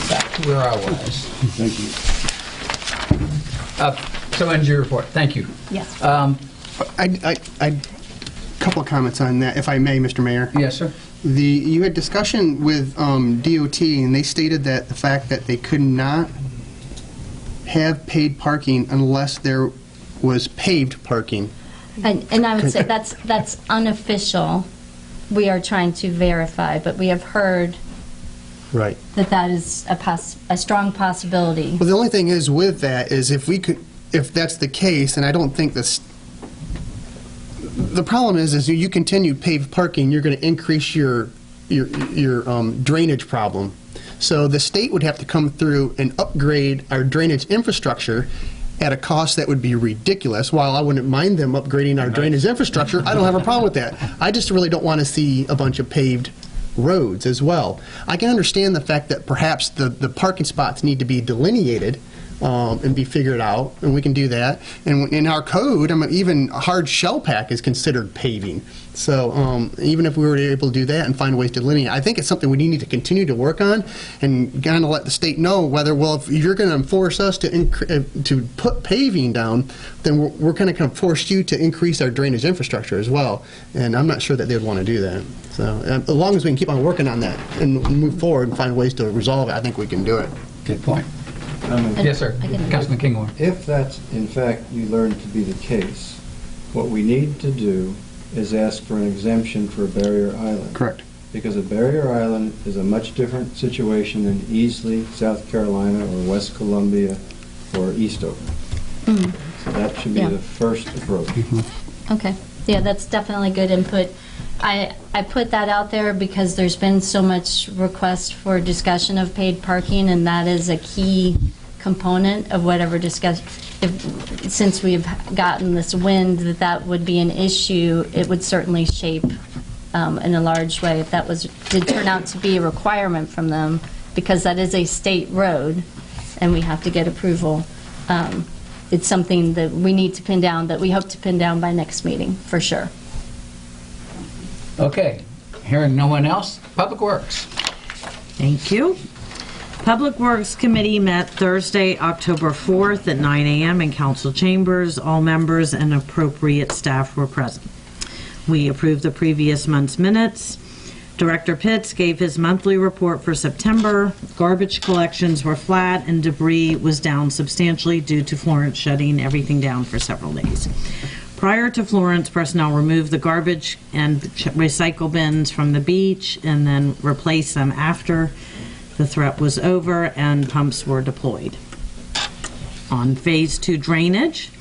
Back to where I was. Thank you. So ends your report. Thank you. Yes. I couple of comments on that, if I may, Mr. Mayor. Yes, sir. You had discussion with DOT, and they stated that the fact that they could not have paid parking unless there was paved parking. And I would say that's unofficial. We are trying to verify, but we have heard Right. that is a strong possibility. Well, the only thing is with that is if that's the case, and I don't think this. The problem is you continue paved parking, you're going to increase your drainage problem. So the state would have to come through and upgrade our drainage infrastructure at a cost that would be ridiculous. While I wouldn't mind them upgrading our drainage infrastructure, I don't have a problem with that. I just really don't want to see a bunch of paved roads as well. I can understand the fact that perhaps the parking spots need to be delineated and be figured out, and we can do that. And in our code, even hard shell pack is considered paving. So even if we were able to do that and find ways to delineate, I think it's something we need to continue to work on and kind of let the state know whether, well, if you're going to force us to put paving down, then we're going to force you to increase our drainage infrastructure as well. And I'm not sure that they would want to do that. So as long as we can keep on working on that and move forward and find ways to resolve it, I think we can do it. Good point. Yes, sir. Councilman Kingmore. If that's, in fact, you learn to be the case, what we need to do is ask for an exemption for Barrier Island. Correct. Because a Barrier Island is a much different situation than Easley, South Carolina, or West Columbia, or Eastover. So that should be the first approach. Okay. Yeah, that's definitely good input. I put that out there because there's been so much request for discussion of paid parking, and that is a key component of whatever discussion. Since we've gotten this wind that would be an issue, it would certainly shape in a large way if that did turn out to be a requirement from them, because that is a state road and we have to get approval. it's something that we need to pin down, that we hope to pin down by next meeting, for sure. Okay, hearing no one else, Public Works. Thank you. Public Works Committee met Thursday, October 4th at 9 a.m. in council chambers. All members and appropriate staff were present. We approved the previous month's minutes. Director Pitts gave his monthly report for September. Garbage collections were flat and debris was down substantially due to Florence shutting everything down for several days. Prior to Florence, personnel removed the garbage and recycle bins from the beach and then replaced them after the threat was over and pumps were deployed. On Phase 2 drainage,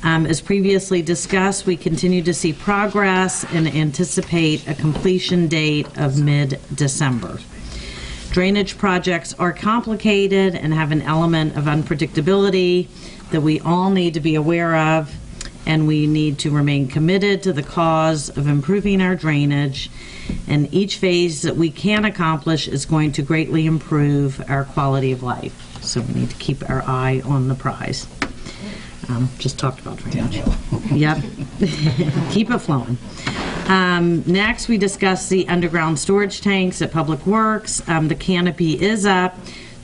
as previously discussed, we continue to see progress and anticipate a completion date of mid-December. Drainage projects are complicated and have an element of unpredictability that we all need to be aware of, and we need to remain committed to the cause of improving our drainage, and each phase that we can accomplish is going to greatly improve our quality of life. So we need to keep our eye on the prize. Just talked about drainage. Yep. Keep it flowing. Next, we discussed the underground storage tanks at Public Works. The canopy is up.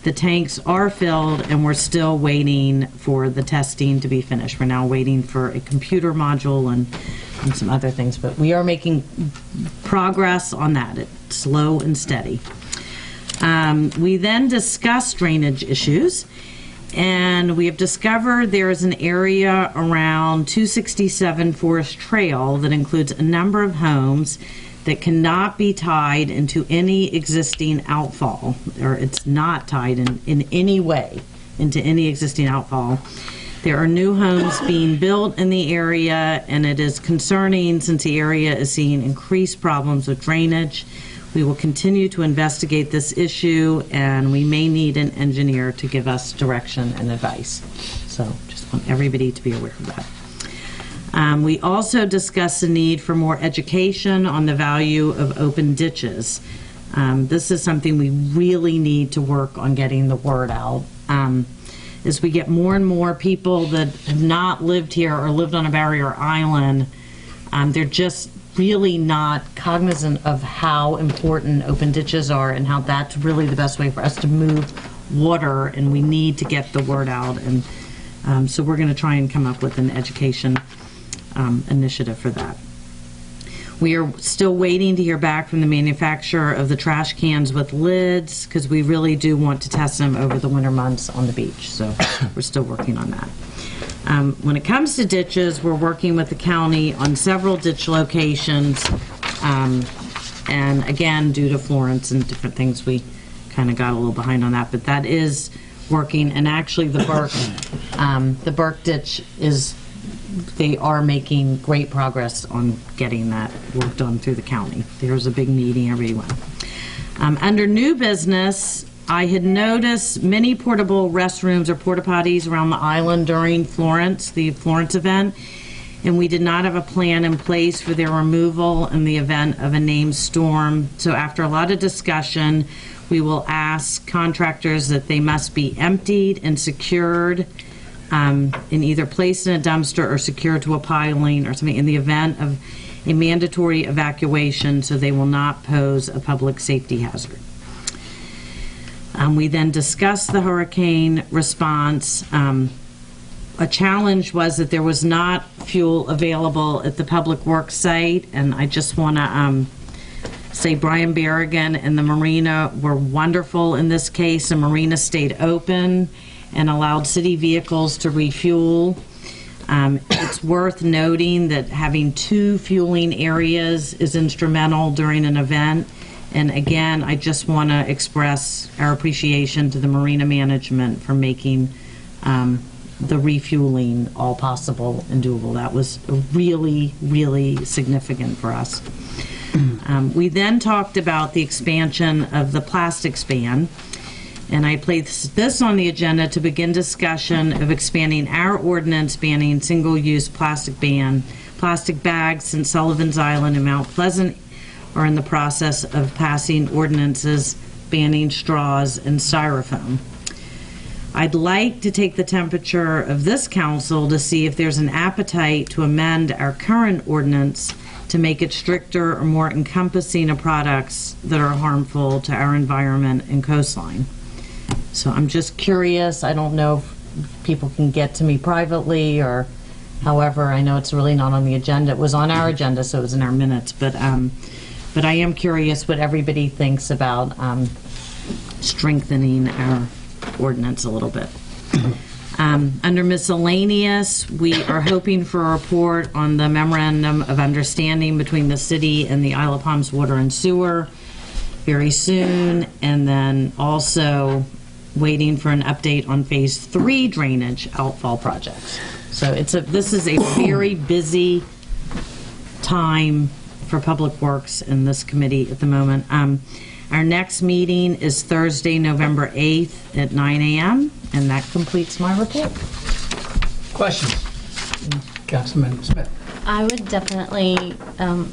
The tanks are filled, and we're still waiting for the testing to be finished. We're now waiting for a computer module and some other things, but we are making progress on that. It's slow and steady. We then discussed drainage issues. And we have discovered there is an area around 267 Forest Trail that includes a number of homes that cannot be tied into any existing outfall, or it's not tied in any way into any existing outfall. There are new homes being built in the area, and it is concerning since the area is seeing increased problems with drainage. We will continue to investigate this issue, and we may need an engineer to give us direction and advice. So just want everybody to be aware of that. We also discussed the need for more education on the value of open ditches. This is something we really need to work on getting the word out. As we get more and more people that have not lived here or lived on a barrier island, they're just really not cognizant of how important open ditches are and how that's really the best way for us to move water, and we need to get the word out. And so we're going to try and come up with an education initiative for that. We are still waiting to hear back from the manufacturer of the trash cans with lids, because we really do want to test them over the winter months on the beach. So we're still working on that. When it comes to ditches, we're working with the county on several ditch locations. And again, due to Florence and different things, we kind of got a little behind on that. But that is working. And actually, the Burke ditch they are making great progress on getting that work done through the county. There's a big meeting everywhere. Under new business, I had noticed many portable restrooms or porta potties around the island during the Florence event, and we did not have a plan in place for their removal in the event of a named storm. So after a lot of discussion, we will ask contractors that they must be emptied and secured and either placed in a dumpster or secured to a piling or something in the event of a mandatory evacuation, so they will not pose a public safety hazard. We then discussed the hurricane response. A challenge was that there was not fuel available at the Public Works site, and I just want to say Brian Berrigan and the marina were wonderful in this case. The marina stayed open and allowed city vehicles to refuel. It's worth noting that having 2 fueling areas is instrumental during an event. And again, I just want to express our appreciation to the marina management for making the refueling all possible and doable. That was really, really significant for us. We then talked about the expansion of the plastics ban. And I placed this on the agenda to begin discussion of expanding our ordinance banning single-use plastic bags, since Sullivan's Island and Mount Pleasant are in the process of passing ordinances banning straws and styrofoam. I'd like to take the temperature of this council to see if there's an appetite to amend our current ordinance to make it stricter or more encompassing of products that are harmful to our environment and coastline. So I'm just curious. I don't know if people can get to me privately or however. I know it's really not on the agenda. It was on our agenda, so it was in our minutes. But I am curious what everybody thinks about strengthening our ordinance a little bit. Under miscellaneous, we are hoping for a report on the memorandum of understanding between the city and the Isle of Palms Water and Sewer very soon, and then also waiting for an update on Phase 3 drainage outfall projects. So this is a very busy time for Public Works in this committee at the moment. Our next meeting is Thursday, November 8th at 9 a.m., and that completes my report. Questions? Councilman Smith. I would definitely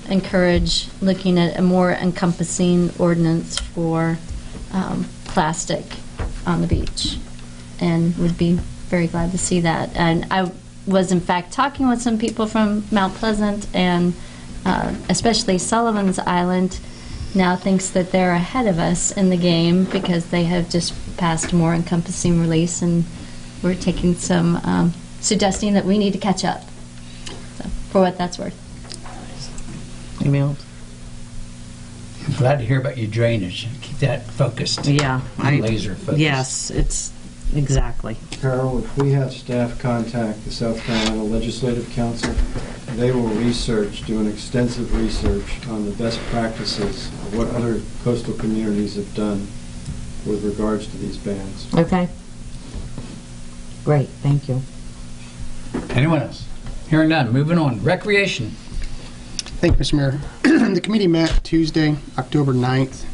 encourage looking at a more encompassing ordinance for plastic on the beach, and would be very glad to see that. And I was, in fact, talking with some people from Mount Pleasant, and especially Sullivan's Island now thinks that they're ahead of us in the game because they have just passed a more encompassing release, and we're taking some suggesting that we need to catch up. So, for what that's worth. Emailed. I'm glad to hear about your drainage. Keep that focused. Yeah. Laser focused. Yes, it's exactly. Carol, if we have staff contact the South Carolina Legislative Council, they will do an extensive research on the best practices of what other coastal communities have done with regards to these bans. Okay. Great, thank you. Anyone else? Hearing none, moving on. Recreation. Thank you, Mr. Mayor. The committee met Tuesday, October 9th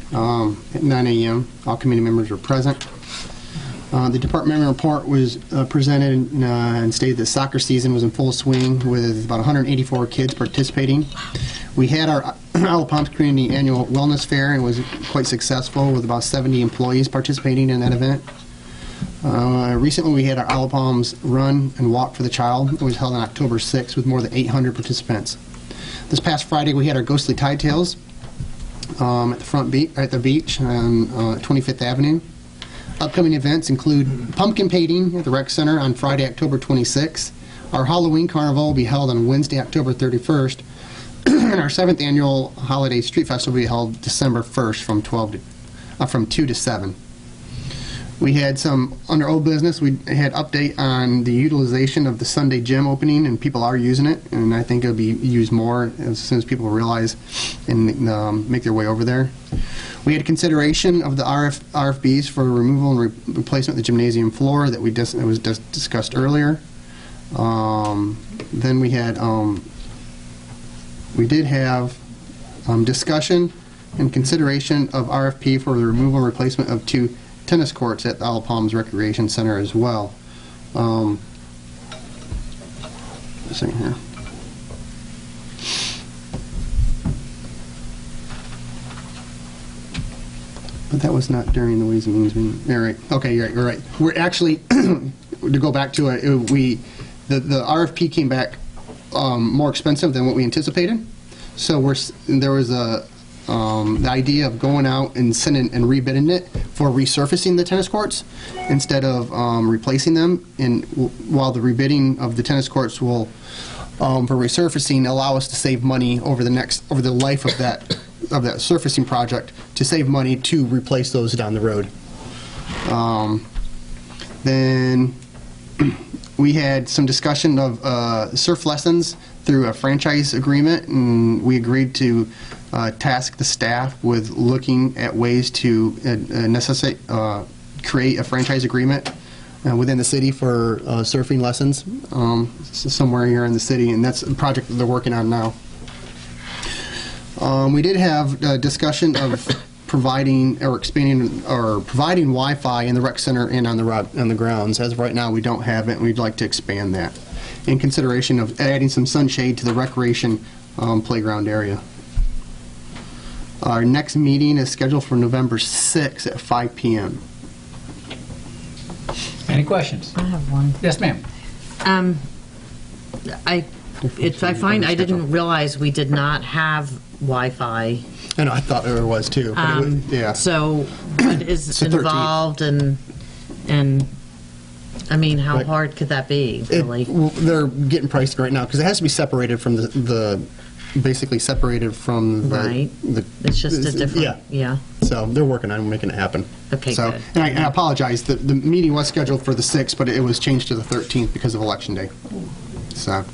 at 9 a.m. All committee members were present. The departmental report was presented and stated that soccer season was in full swing with about 184 kids participating. We had our Isle of Palms Community Annual Wellness Fair and was quite successful with about 70 employees participating in that event. Recently we had our Isle of Palms Run and Walk for the Child. It was held on October 6th with more than 800 participants. This past Friday we had our Ghostly Tide Tales at the beach on 25th Avenue. Upcoming events include pumpkin painting at the Rec Center on Friday, October 26th. Our Halloween Carnival will be held on Wednesday, October 31st. And our 7th annual Holiday Street Festival will be held December 1st from 2 to 7. We had some, under old business, we had update on the utilization of the Sunday gym opening, and people are using it, and I think it'll be used more as soon as people realize and make their way over there. We had consideration of the RFBs for removal and replacement of the gymnasium floor that was just discussed earlier. Then we had we did have discussion and consideration of RFP for the removal and replacement of 2 tennis courts at the Isle of Palms Recreation Center as well. Let's see here. But that was not during the Ways and Means meeting. Yeah, right. Okay, you're right. We're actually, to go back to it, the RFP came back more expensive than what we anticipated. So there was the idea of going out and sending and rebidding it for resurfacing the tennis courts instead of replacing them. And while the rebidding of the tennis courts will, for resurfacing, allow us to save money over the life of that surfacing project, to save money to replace those down the road. Then we had some discussion of surf lessons through a franchise agreement, and we agreed to task the staff with looking at ways to create a franchise agreement within the city for surfing lessons somewhere here in the city, and that's a project that they're working on now. We did have a discussion of providing or expanding or providing Wi-Fi in the rec center and on the grounds. As of right now, we don't have it, and we'd like to expand that in consideration of adding some sunshade to the recreation playground area. Our next meeting is scheduled for November 6th at 5 p.m. Any questions? I have one. Yes, ma'am. I didn't realize we did not have Wi-Fi. I know, I thought there was too, but it was, yeah. So what is It's the 13th. involved and I mean, how Right. hard could that be, It- really? well, they're getting priced right now, because it has to be separated from basically separated from the... Right. It's just a different, yeah. So they're working on making it happen. Okay, So, good. and I apologize, the meeting was scheduled for the 6th, but it was changed to the 13th because of Election Day. So.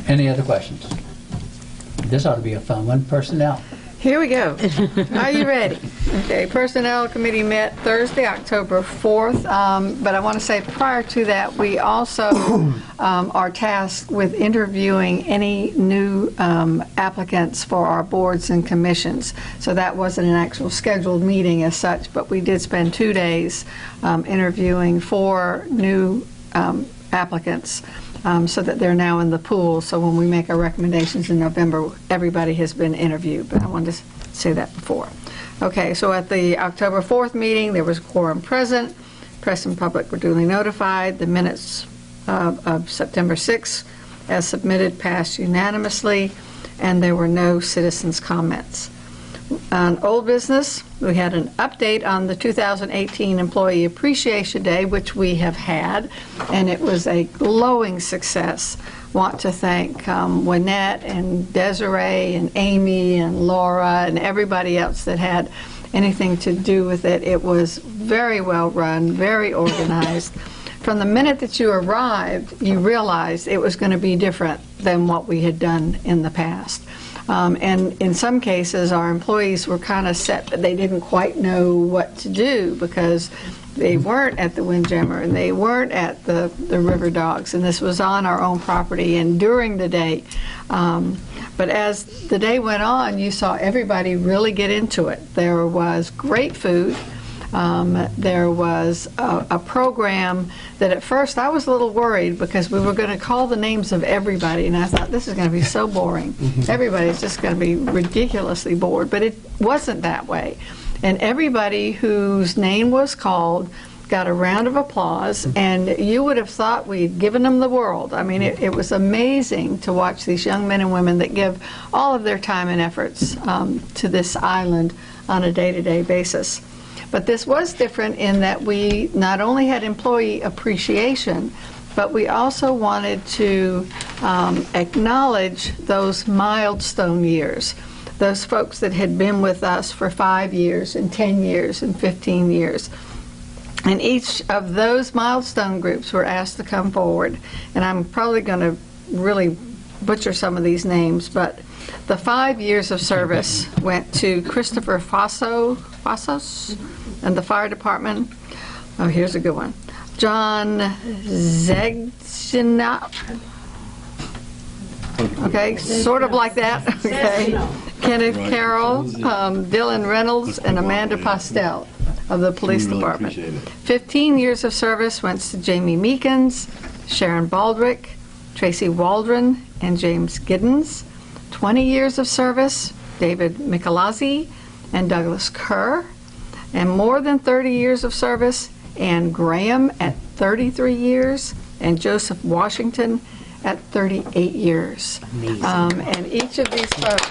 Any other questions? This ought to be a fun one. Personnel. Here we go. Are you ready? Okay, Personnel Committee met Thursday, October 4th, but I want to say prior to that, we also are tasked with interviewing any new applicants for our boards and commissions. So that wasn't an actual scheduled meeting as such, but we did spend 2 days interviewing 4 new applicants. So that they're now in the pool. So when we make our recommendations in November, everybody has been interviewed. But I wanted to say that before. Okay, so at the October 4th meeting, there was quorum present. Press and public were duly notified. The minutes of September 6th, as submitted, passed unanimously, and there were no citizens' comments. On old business, we had an update on the 2018 Employee Appreciation Day, which we have had, and it was a glowing success. Want to thank Wynette and Desiree and Amy and Laura and everybody else that had anything to do with it. It was very well run, very organized. From the minute that you arrived, you realized it was going to be different than what we had done in the past. And in some cases, our employees were kind of set, but they didn't quite know what to do because they weren't at the Windjammer and they weren't at the River Dogs, and this was on our own property and during the day. But as the day went on, you saw everybody really get into it. There was great food. There was a program that at first I was a little worried because we were going to call the names of everybody, and I thought this is going to be so boring. Everybody's just going to be ridiculously bored, but it wasn't that way. And everybody whose name was called got a round of applause, and you would have thought we'd given them the world. I mean, it was amazing to watch these young men and women that give all of their time and efforts to this island on a day-to-day basis. But this was different in that we not only had employee appreciation, but we also wanted to acknowledge those milestone years, those folks that had been with us for 5 years and 10 years and 15 years. And each of those milestone groups were asked to come forward. And I'm probably going to really butcher some of these names, but the 5 years of service went to Christopher Fassos and the fire department. Oh, here's a good one. John Zegina. Okay, sort of like that. Okay. Kenneth Carroll, Dylan Reynolds, and Amanda Postel of the police department. 15 years of service went to Jamie Meekins, Sharon Baldrick, Tracy Waldron, and James Giddens. 20 years of service, David Michelazzi and Douglas Kerr. And more than 30 years of service, Ann Graham at 33 years, and Joseph Washington at 38 years. And each of these folks,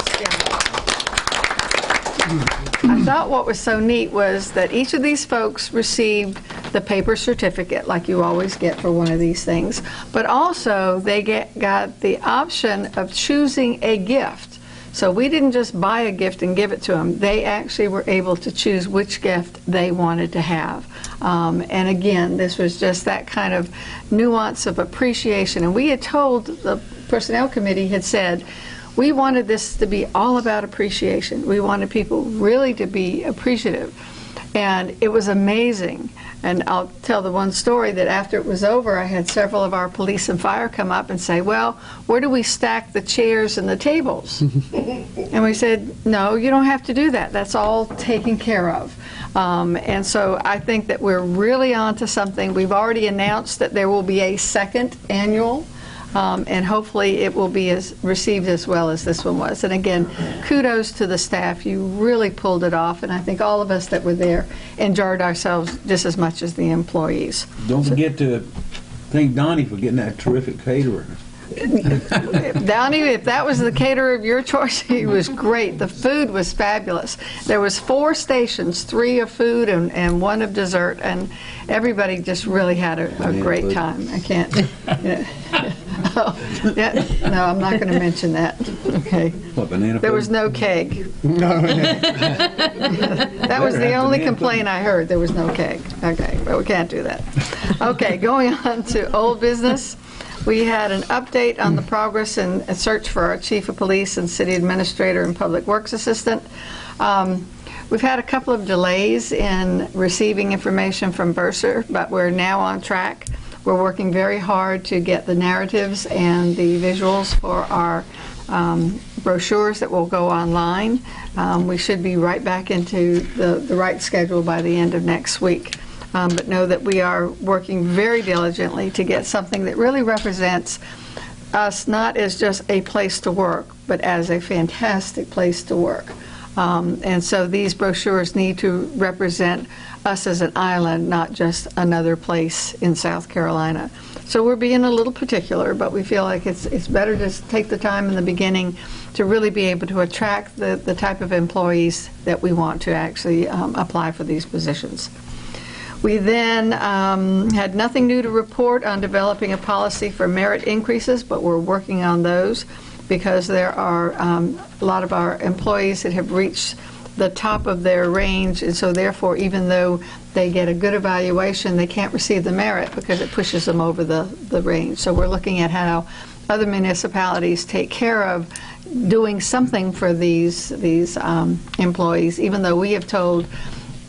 I thought what was so neat was that each of these folks received the paper certificate, like you always get for one of these things, but also they got the option of choosing a gift. So we didn't just buy a gift and give it to them. They actually were able to choose which gift they wanted to have. And again, this was just that kind of nuance of appreciation. And we had told, the Personnel Committee had said, we wanted this to be all about appreciation. We wanted people really to be appreciative. And it was amazing. And I'll tell the one story that after it was over, I had several of our police and fire come up and say, well, where do we stack the chairs and the tables? And we said, no, you don't have to do that. That's all taken care of. And so I think that we're really onto something. We've already announced that there will be a second annual and hopefully it will be received as well as this one was. And again, kudos to the staff. You really pulled it off, and I think all of us that were there enjoyed ourselves just as much as the employees. Don't forget to thank Donnie for getting that terrific caterer. Donnie, if that was the caterer of your choice, he was great. The food was fabulous. There was 4 stations, 3 of food and 1 of dessert, and everybody just really had a great time. I can't. No, I'm not going to mention that. Okay. What, banana There pudding? was no keg. That was the only complaint I heard. There was no keg. Okay, but we can't do that. Okay, going on to old business. We had an update on the progress and a search for our chief of police and city administrator and public works assistant. We've had a couple of delays in receiving information from Bursar, but we're now on track. We're working very hard to get the narratives and the visuals for our brochures that will go online. We should be right back into the right schedule by the end of next week. But know that we are working very diligently to get something that really represents us not as just a place to work, but as a fantastic place to work. And so these brochures need to represent us as an island, not just another place in South Carolina. So we're being a little particular, but we feel like it's better to take the time in the beginning to really be able to attract the type of employees that we want to actually apply for these positions. We then had nothing new to report on developing a policy for merit increases, but we're working on those because there are a lot of our employees that have reached the top of their range, and so therefore, even though they get a good evaluation, they can't receive the merit because it pushes them over the range. So we're looking at how other municipalities take care of doing something for these employees, even though we have told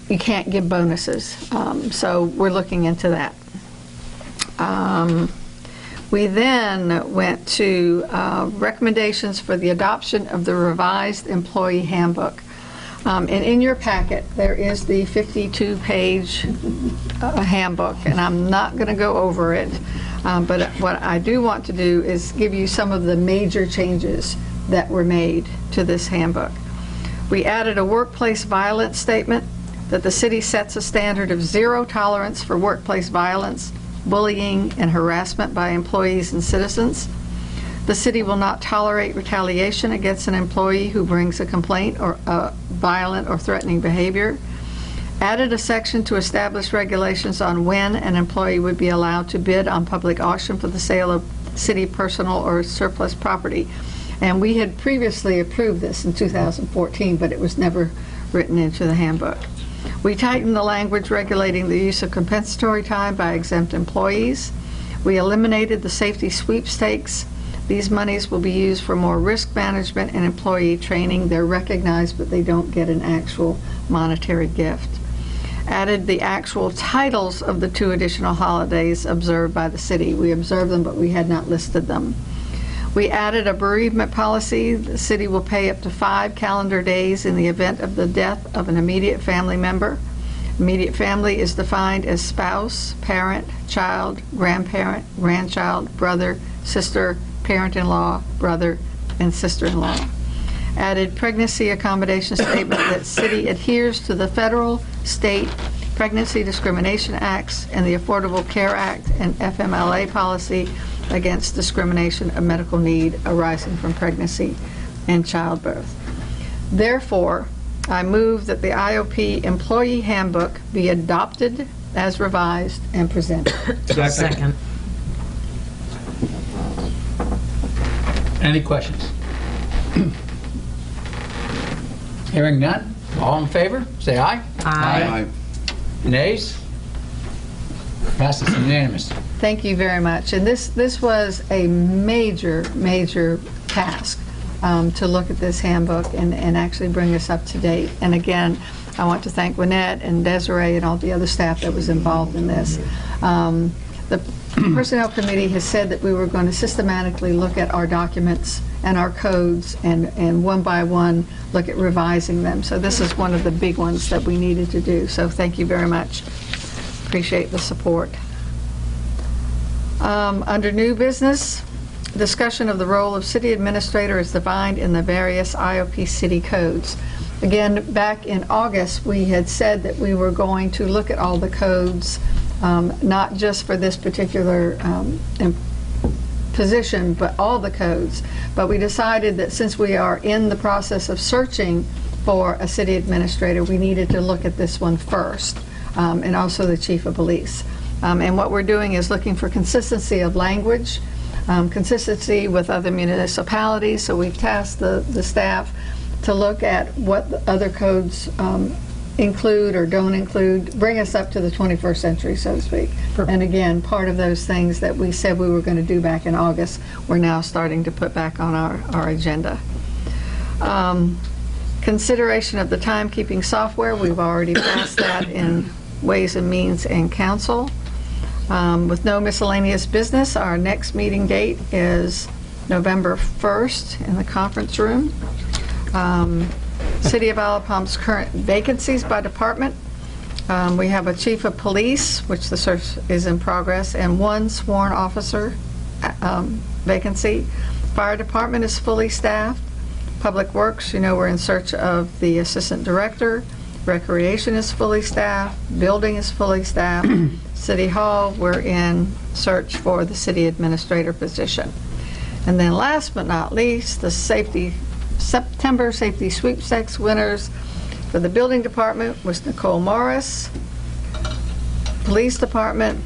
you can't give bonuses. So we're looking into that. We then went to recommendations for the adoption of the revised employee handbook. And in your packet, there is the 52-page handbook, and I'm not going to go over it, but what I do want to do is give you some of the major changes that were made to this handbook. We added a workplace violence statement that the city sets a standard of 0 tolerance for workplace violence, bullying, and harassment by employees and citizens. The city will not tolerate retaliation against an employee who brings a complaint or violent or threatening behavior. Added a section to establish regulations on when an employee would be allowed to bid on public auction for the sale of city personal or surplus property. And we had previously approved this in 2014, but it was never written into the handbook. We tightened the language regulating the use of compensatory time by exempt employees. We eliminated the safety sweepstakes. These monies will be used for more risk management and employee training. They're recognized, but they don't get an actual monetary gift. Added the actual titles of the 2 additional holidays observed by the city. We observed them, but we had not listed them. We added a bereavement policy. The city will pay up to 5 calendar days in the event of the death of an immediate family member. Immediate family is defined as spouse, parent, child, grandparent, grandchild, brother, sister, parent-in-law, brother, and sister-in-law. Added pregnancy accommodation statement that city adheres to the federal, state, Pregnancy Discrimination Acts and the Affordable Care Act and FMLA policy against discrimination of medical need arising from pregnancy and childbirth. Therefore, I move that the IOP Employee Handbook be adopted as revised and presented. Second. Any questions? Hearing none, all in favor, say aye. Aye. Nays? Passes unanimous. Thank you very much. And this was a major task to look at this handbook and actually bring us up to date. And again, I want to thank Lynette and Desiree and all the other staff that was involved in this. The Personnel Committee has said that we were going to systematically look at our documents and our codes and one by one look at revising them. So this is one of the big ones that we needed to do. So thank you very much. Appreciate the support. Under new business, discussion of the role of city administrator as defined in the various IOP city codes. Again, back in August, we had said that we were going to look at all the codes, not just for this particular position, but all the codes. But we decided that since we are in the process of searching for a city administrator, we needed to look at this one first, and also the chief of police. And what we're doing is looking for consistency of language, consistency with other municipalities. So we've tasked the staff to look at what the other codes include or don't include, bring us up to the 21st century, so to speak. And again, part of those things that we said we were going to do back in August, we're now starting to put back on our agenda. Consideration of the timekeeping software, we've already passed that in Ways and Means and Council. With no miscellaneous business, our next meeting date is November 1st in the conference room. City of Isle of Palm's current vacancies by department. We have a chief of police, which the search is in progress, and one sworn officer vacancy. Fire department is fully staffed. Public Works, we're in search of the assistant director. Recreation is fully staffed. Building is fully staffed. City Hall, we're in search for the city administrator position. And then last but not least, the September Safety Sweepstakes winners for the building department was Nicole Morris. Police department,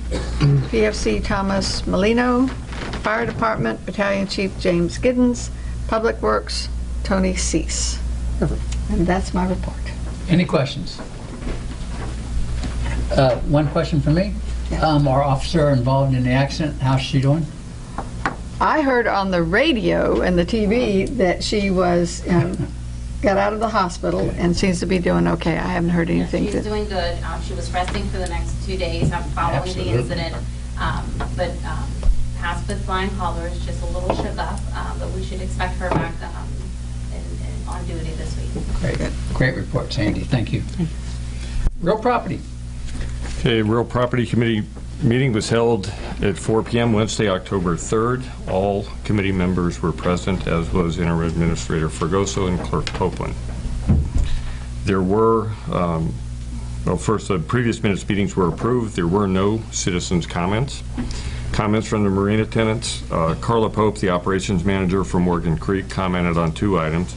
PFC Thomas Molino. Fire department, Battalion Chief James Giddens. Public Works, Tony Cease. And that's my report. Any questions? One question for me. Our officer involved in the accident, how's she doing? I heard on the radio and the TV that she was got out of the hospital and seems to be doing okay. I haven't heard anything. She's doing good. She was resting for the next 2 days following the incident, but passed with flying colors, just a little shook up, but we should expect her back on duty this week. Great report, Sandy. Thank you. Real property. Okay, Real Property Committee meeting was held at 4 p.m. Wednesday, October 3rd. All committee members were present, as was Interim Administrator Fregoso and Clerk Copeland. There were, first, the previous minutes meetings were approved. There were no citizens' comments. Comments from the marina tenants. Carla Pope, the operations manager for Morgan Creek, commented on 2 items.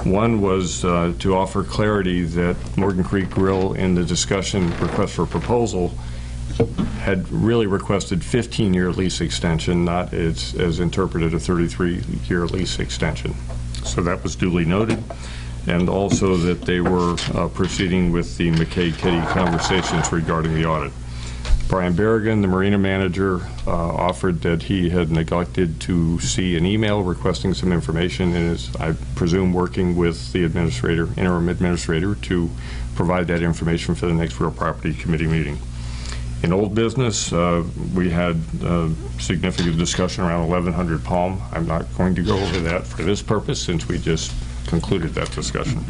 One was to offer clarity that Morgan Creek Grill, in the discussion request for proposal, had really requested 15-year lease extension, not as interpreted a 33-year lease extension. So that was duly noted. And also that they were proceeding with the McKay-Kitty conversations regarding the audit. Brian Berrigan, the marina manager, offered that he had neglected to see an email requesting some information and is, I presume, working with the administrator, interim administrator, to provide that information for the next Real Property Committee meeting. In old business, we had significant discussion around 1100 Palm. I'm not going to go over that for this purpose since we just concluded that discussion.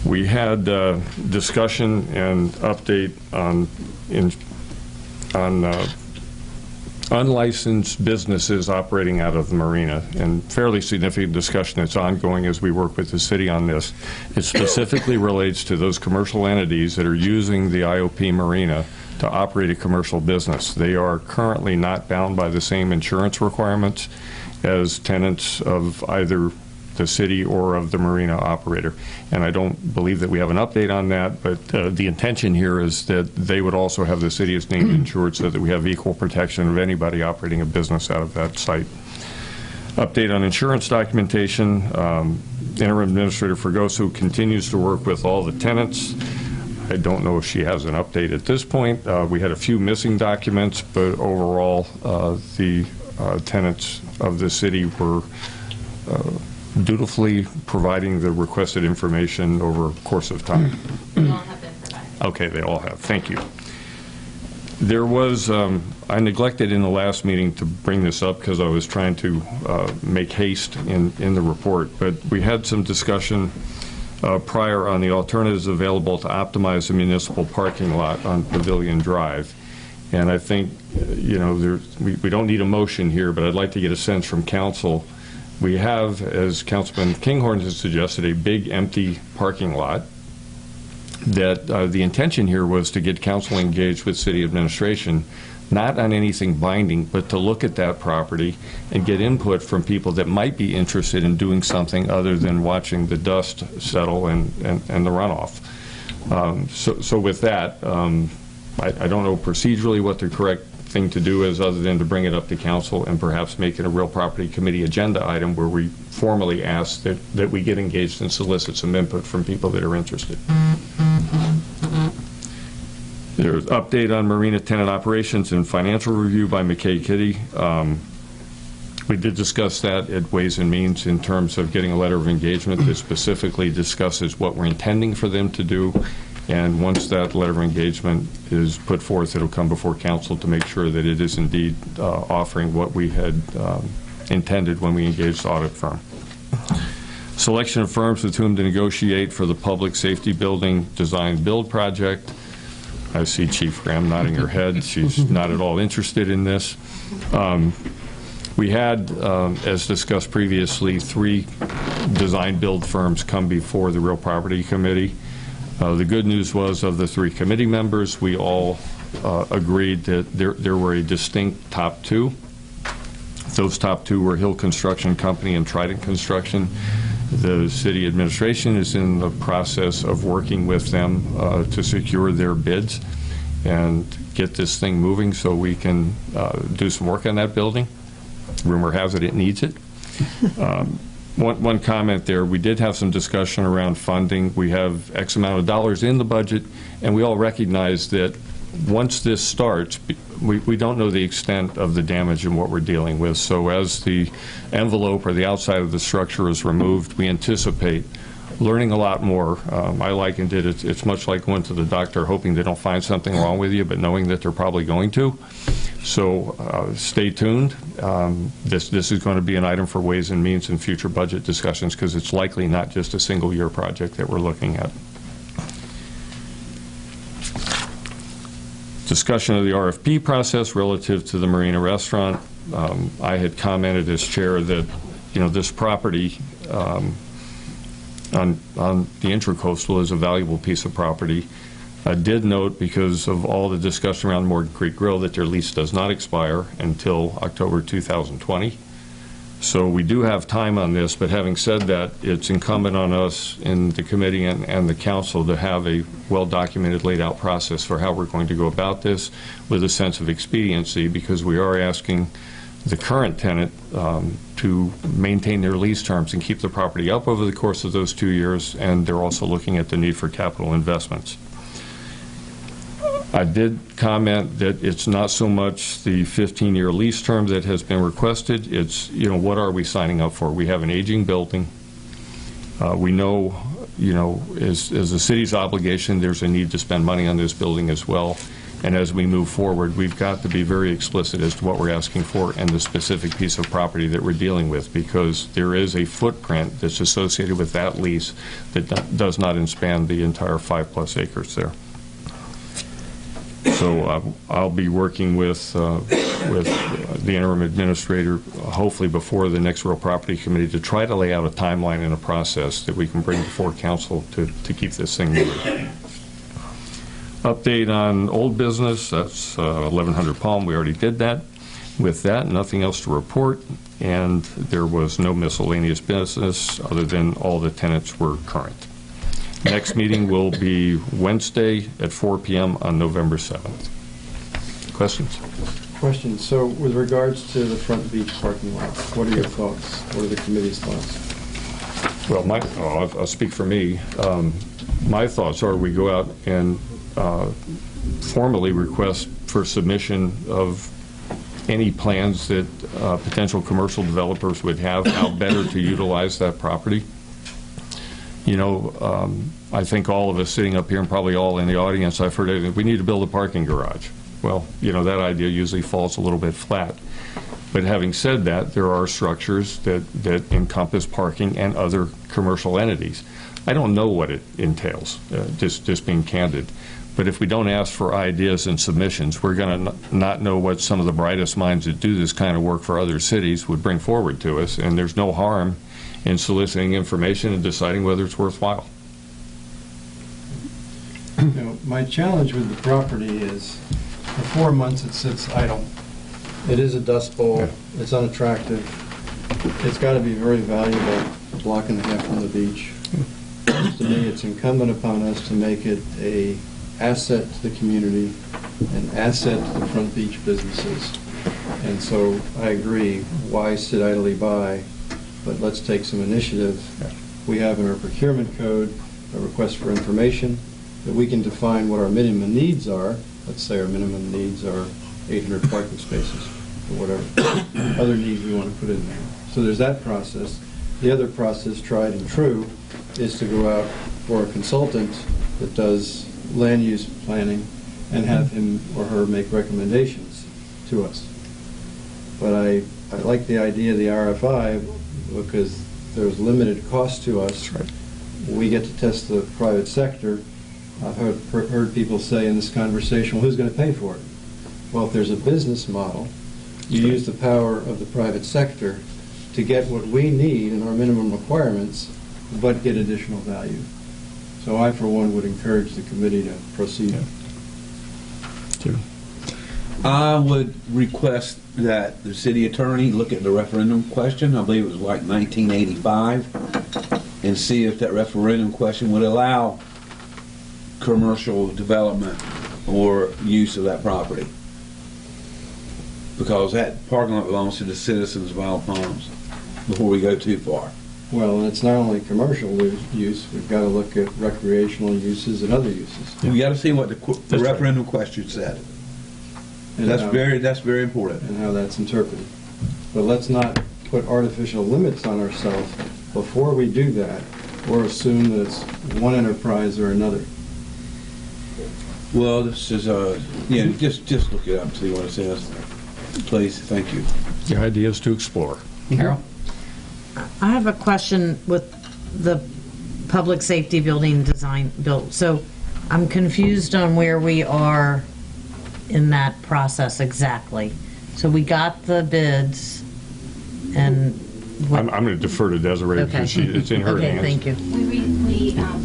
We had discussion and update on unlicensed businesses operating out of the marina, and fairly significant discussion that's ongoing as we work with the city on this. It specifically relates to those commercial entities that are using the IOP marina to operate a commercial business. They are currently not bound by the same insurance requirements as tenants of either the city or of the marina operator. And I don't believe that we have an update on that, but the intention here is that they would also have the city as named insured so that we have equal protection of anybody operating a business out of that site. Update on insurance documentation. Interim Administrator Fregoso continues to work with all the tenants. I don't know if she has an update at this point. We had a few missing documents, but overall the tenants of the city were dutifully providing the requested information over a course of time. They all have been provided. Okay, they all have. Thank you. There was, I neglected in the last meeting to bring this up because I was trying to make haste in the report, but we had some discussion prior on the alternatives available to optimize the municipal parking lot on Pavilion Drive. And I think, we don't need a motion here, but I'd like to get a sense from council. We have, as Councilman Kinghorn has suggested, a big empty parking lot that the intention here was to get council engaged with city administration, not on anything binding, but to look at that property and get input from people that might be interested in doing something other than watching the dust settle and the runoff. So with that, I don't know procedurally what the correct thing to do is other than to bring it up to council and perhaps make it a real property committee agenda item where we formally ask that we get engaged and solicit some input from people that are interested. There's update on marina tenant operations and financial review by McKay Kitty. We did discuss that at Ways and Means in terms of getting a letter of engagement that specifically discusses what we're intending for them to do. And once that letter of engagement is put forth, it'll come before council to make sure that it is indeed offering what we had intended when we engaged the audit firm. Selection of firms with whom to negotiate for the public safety building design build project. I see Chief Graham nodding her head. She's not at all interested in this. We had, as discussed previously, 3 design build firms come before the Real Property Committee. The good news was of the 3 committee members, we all agreed that there were a distinct top 2. Those top 2 were Hill Construction Company and Trident Construction. The city administration is in the process of working with them to secure their bids and get this thing moving so we can do some work on that building. Rumor has it needs it. One comment there, we did have some discussion around funding. We have X amount of dollars in the budget, and we all recognize that once this starts, we don't know the extent of the damage and what we're dealing with. So as the envelope or the outside of the structure is removed, we anticipate learning a lot more. I likened it, it's much like going to the doctor hoping they don't find something wrong with you, but knowing that they're probably going to. So stay tuned. This is going to be an item for Ways and Means in future budget discussions because it's likely not just a single-year project that we're looking at. Discussion of the RFP process relative to the Marina Restaurant. I had commented as chair that, this property on the Intracoastal is a valuable piece of property. I did note, because of all the discussion around Morgan Creek Grill, that their lease does not expire until October 2020. So we do have time on this, but having said that, it's incumbent on us in the committee and the council to have a well-documented, laid-out process for how we're going to go about this with a sense of expediency, because we are asking the current tenant to maintain their lease terms and keep the property up over the course of those 2 years, and they're also looking at the need for capital investments. I did comment that it's not so much the 15-year lease term that has been requested. It's, what are we signing up for? We have an aging building. We know, as the city's obligation, there's a need to spend money on this building as well. And as we move forward, we've got to be very explicit as to what we're asking for and the specific piece of property that we're dealing with, because there is a footprint that's associated with that lease that does not span the entire 5+ acres there. So I'll be working with the interim administrator, hopefully before the next Real Property Committee, to try to lay out a timeline and a process that we can bring before council to keep this thing moving. Update on old business, that's 1100 Palm. We already did that. With that, nothing else to report, and there was no miscellaneous business other than all the tenants were current. Next meeting will be Wednesday at 4 p.m. on November 7th. Questions? Questions. So with regards to the Front Beach parking lot, what are your thoughts? What are the committee's thoughts? Well, I'll speak for me. My thoughts are we go out and formally request for submission of any plans that potential commercial developers would have, how better to utilize that property. I think all of us sitting up here, and probably all in the audience, I've heard it, we need to build a parking garage. Well, that idea usually falls a little bit flat. But having said that, there are structures that encompass parking and other commercial entities. I don't know what it entails, just being candid. But if we don't ask for ideas and submissions, we're going to not know what some of the brightest minds that do this kind of work for other cities would bring forward to us, and there's no harm in soliciting information and deciding whether it's worthwhile. You know, my challenge with the property is for 4 months it sits idle. It is a dust bowl. Yeah. It's unattractive. It's got to be very valuable, a block and a half from the beach. To me, it's incumbent upon us to make it a asset to the community, an asset to the Front Beach businesses. And so I agree, why sit idly by, but let's take some initiative. We have in our procurement code a request for information that we can define what our minimum needs are. Let's say our minimum needs are 800 parking spaces or whatever other needs we want to put in there. So there's that process. The other process, tried and true, is to go out for a consultant that does land use planning and have him or her make recommendations to us. But I like the idea of the RFI because there's limited cost to us. Right. We get to test the private sector. I've heard people say in this conversation, well, who's going to pay for it? Well, if there's a business model, you use the power of the private sector to get what we need in our minimum requirements, but get additional value. So I, for one, would encourage the committee to proceed. Too. I would request that the city attorney look at the referendum question. I believe it was like 1985, and see if that referendum question would allow commercial development or use of that property. Because that parking lot belongs to the citizens of Isle Palms before we go too far. Well, and it's not only commercial use, we've got to look at recreational uses and other uses. We got to see what the That's referendum question said. And That's how- very important. and how that's interpreted. But let's not put artificial limits on ourselves before we do that, or assume that it's one enterprise or another. Well, this is yeah. Just look it up and see what it says. Please, thank you. The idea is to explore. Carol? I have a question with the public safety building design built. So I'm confused on where we are in that process exactly. So we got the bids and what? I'm going to defer to Desiree because Okay. it's in her Okay, hands. thank you.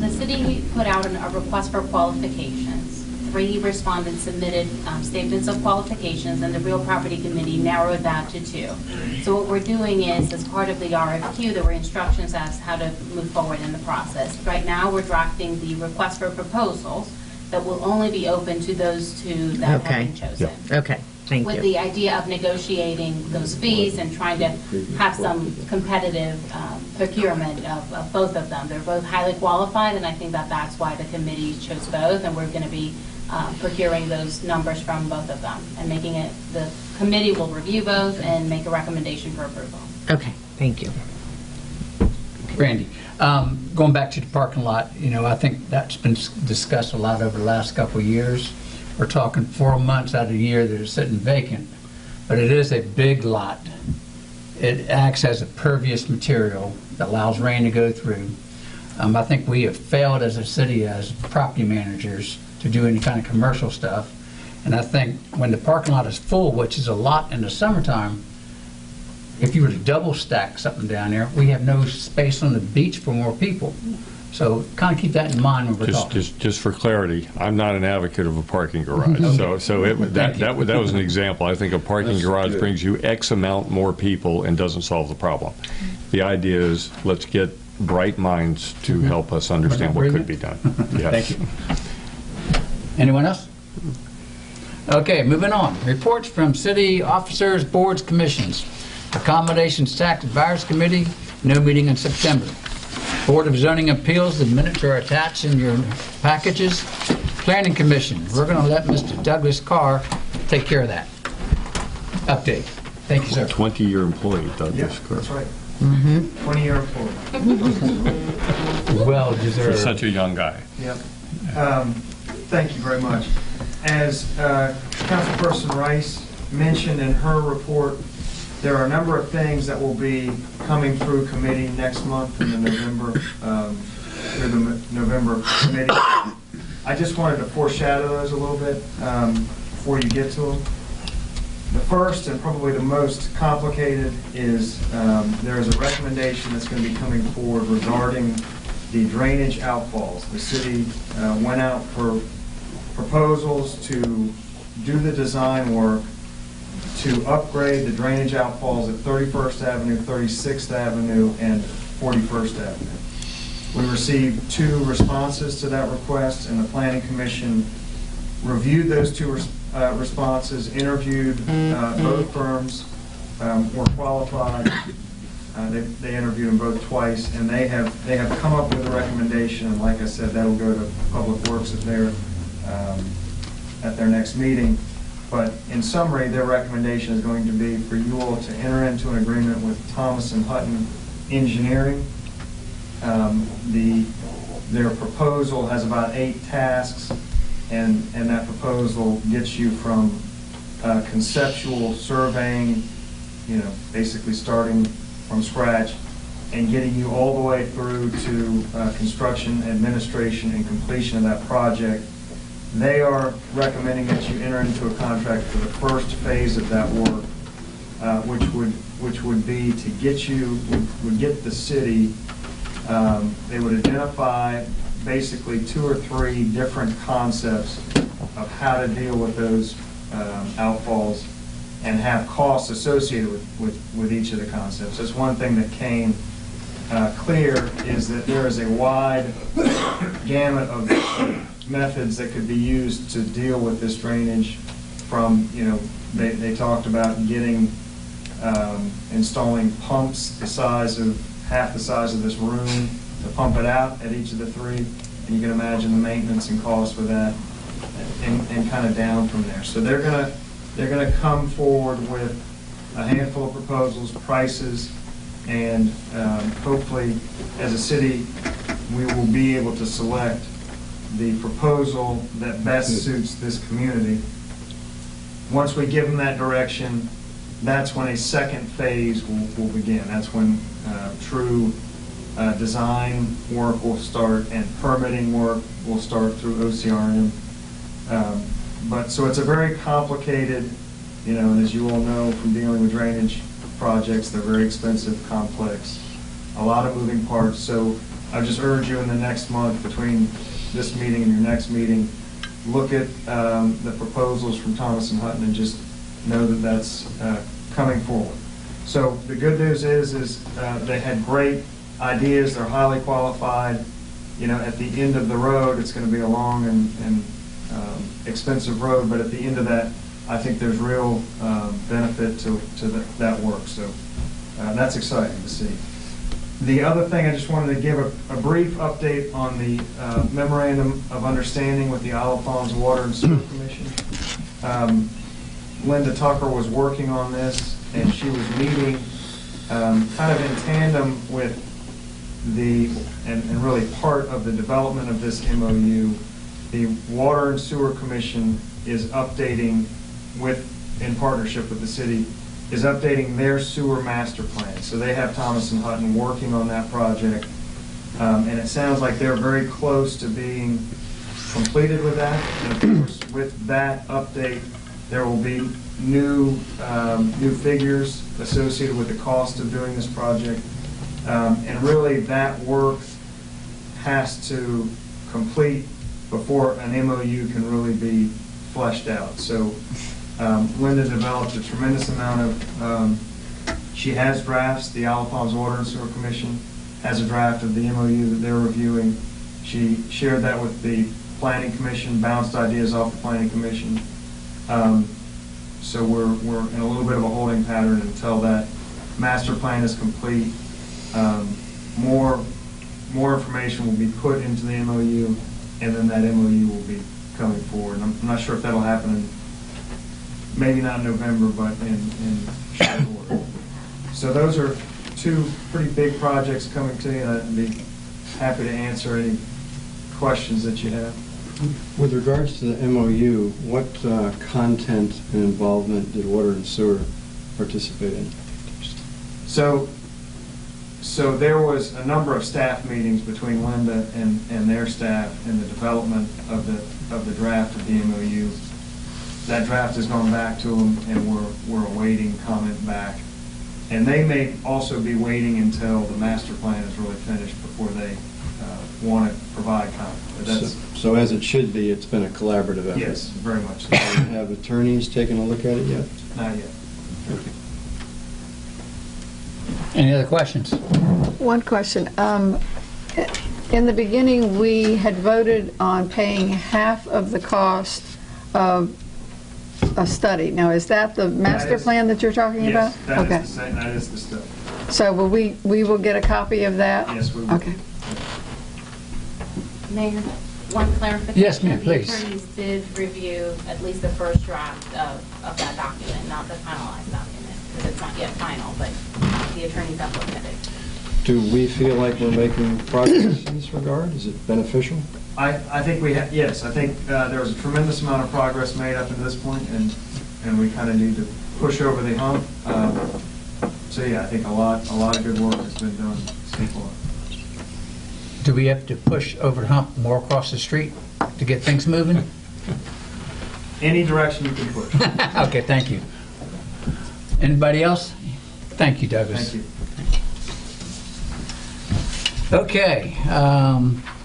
The city put out a request for qualifications. 3 respondents submitted statements of qualifications, and the Real Property Committee narrowed that to 2. So what we're doing is, as part of the RFQ, there were instructions as to how to move forward in the process. Right now, we're drafting the request for proposals that will only be open to those 2 that have been chosen. Okay, thank With you. the idea of negotiating those fees and trying to have some competitive procurement of both of them. They're both highly qualified, and I think that that's why the committee chose both, and we're going to be procuring those numbers from both of them and making it, the committee will review both and make a recommendation for approval. Okay, thank you. Randy, going back to the parking lot, I think that's been discussed a lot over the last couple of years. We're talking 4 months out of the year that it's sitting vacant, but it is a big lot. It acts as a pervious material that allows rain to go through. I think we have failed as a city, as property managers, to do any kind of commercial stuff. And I think when the parking lot is full, which is a lot in the summertime, if you were to double stack something down there, we have no space on the beach for more people. So kind of keep that in mind when we're talking. Just for clarity, I'm not an advocate of a parking garage. That was an example. I think a parking That's garage good. brings you X amount more people and doesn't solve the problem. The idea is let's get bright minds to help us understand what could be done. Yes. Thank you. Anyone else? Okay, moving on. Reports from city officers, boards, commissions. Accommodations Tax Advisory Committee, no meeting in September. Board of Zoning Appeals, the minutes are attached in your packages. Planning Commission, we're going to let Mr. Douglas Carr take care of that. Update. Thank you, sir. 20-year employee, Douglas. That's right. 20-year employee. Well For deserved. such a young guy. Yep. Thank you very much. As Councilperson Rice mentioned in her report, there are a number of things that will be coming through committee next month in the November committee. I just wanted to foreshadow those a little bit before you get to them. The first and probably the most complicated is there is a recommendation that's going to be coming forward regarding the drainage outfalls. The city went out for proposals to do the design work to upgrade the drainage outfalls at 31st Avenue, 36th Avenue, and 41st Avenue. We received 2 responses to that request, and the Planning Commission reviewed those 2 responses, interviewed both firms, were qualified. They interviewed them both twice, and they have come up with a recommendation. And like I said, that'll go to Public Works at their next meeting. But in summary, their recommendation is going to be for you all to enter into an agreement with Thomas and Hutton Engineering. Their proposal has about 8 tasks, and that proposal gets you from conceptual surveying, basically starting from scratch, and getting you all the way through to construction, administration, and completion of that project. They are recommending that you enter into a contract for the first phase of that work, which would be to get the city. They would identify basically 2 or 3 different concepts of how to deal with those outfalls and have costs associated with each of the concepts. That's one thing that came clear, is that there is a wide gamut of methods that could be used to deal with this drainage. From, they talked about installing pumps half the size of this room to pump it out at each of the 3, and you can imagine the maintenance and cost for that, and kind of down from there. So they're gonna come forward with a handful of proposals, prices, and hopefully, as a city, we will be able to select the proposal that best suits this community. Once we give them that direction, that's when a second phase will begin. That's when true design work will start and permitting work will start through OCRM. So it's a very complicated, and as you all know from dealing with drainage projects, they're very expensive, complex, a lot of moving parts. So I just urge you in the next month, between this meeting and your next meeting, look at the proposals from Thomas and Hutton and just know that that's coming forward. So the good news is they had great ideas. They're highly qualified. At the end of the road, it's going to be a long and expensive road, but at the end of that, I think there's real benefit to that work. So that's exciting to see. The other thing, I just wanted to give a brief update on the memorandum of understanding with the Isle of Palms Water and Sewer Commission. Linda Tucker was working on this, and she was meeting kind of in tandem with and really part of the development of this MOU. The Water and Sewer Commission is updating, in partnership with the city, is updating their sewer master plan. So they have Thomas and Hutton working on that project, and it sounds like they're very close to being completed with that. And of course, with that update, there will be new figures associated with the cost of doing this project, and really that work has to complete before an MOU can really be fleshed out. So Linda developed a tremendous amount of, she has drafts. The Isle of Palms Water and Sewer Commission has a draft of the MOU that they're reviewing. She shared that with the Planning Commission, bounced ideas off the Planning Commission. So we're in a little bit of a holding pattern until that master plan is complete. More information will be put into the MOU, and then that MOU will be coming forward. And I'm not sure if that'll happen maybe not in November, but in short order. So those are 2 pretty big projects coming to you, and I'd be happy to answer any questions that you have. With regards to the MOU, what content and involvement did Water and Sewer participate in? So So there was a number of staff meetings between Linda and their staff in the development of the draft of the MOU. That draft has gone back to them, and we're awaiting comment back. And they may also be waiting until the master plan is really finished before they want to provide comment. But that's, So as it should be, it's been a collaborative effort. yes, very much so. Have attorneys taken a look at it yet? Not yet. Any other questions? One question. In the beginning, we had voted on paying half of the cost of a study. Now, is that the master plan that you're talking about? Yes, Okay. that is the stuff. So will we will get a copy of that? Yes, we will. Okay. Mayor, one clarification. Yes, ma'am, please. The attorneys did review at least the first draft of that document, not the finalized document, because it's not yet final, but the attorneys have looked at it. Do we feel like we're making progress in this regard? Is it beneficial? I think yes, I think there was a tremendous amount of progress made up to this point, and we kind of need to push over the hump. So yeah, I think a lot of good work has been done so far. Do we have to push over the hump more across the street to get things moving? Any direction you can push. Okay, thank you. Anybody else? Thank you, Douglas. Thank you. Okay,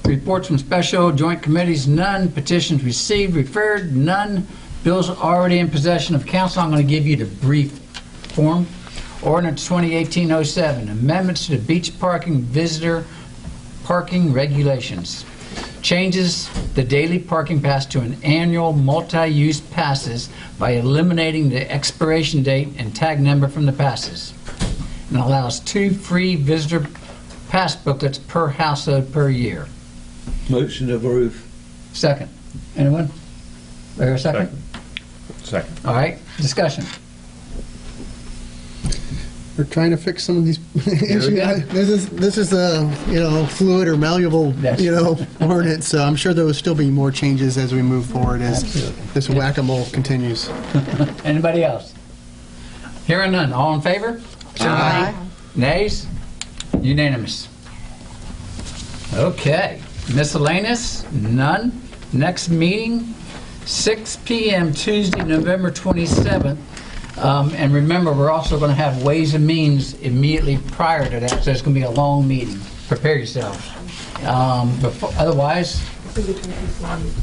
reports from special joint committees, none. Petitions received, referred, none. Bills already in possession of council. I'm going to give you the brief form. Ordinance 2018-07, amendments to the beach parking visitor parking regulations. Changes the daily parking pass to an annual multi-use passes by eliminating the expiration date and tag number from the passes. And allows 2 free visitor pass booklets per household per year. Motion to approve. Second. Anyone? There a second? Second. All right, discussion. We're trying to fix some of these issues. go. This is a fluid or malleable Yes. ordinance. So I'm sure there will still be more changes as we move forward as this whack-a-mole continues. Anybody else? Hearing none. All in favor? Aye. Nays? Unanimous. Okay. Miscellaneous? None. Next meeting, 6 p.m. Tuesday, November 27th. And remember, we're also going to have Ways and Means immediately prior to that, so it's going to be a long meeting. Prepare yourselves. Otherwise, Bring a turkey sandwich.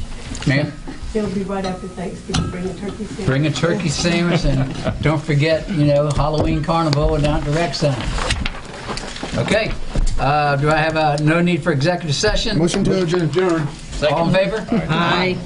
ma'am, It'll be right after Thanksgiving. Bring a turkey sandwich. bring a turkey sandwich, and don't forget, Halloween Carnival down at the rec center. Okay. Do I have no need for executive session? Motion to adjourn. All in favor? Aye.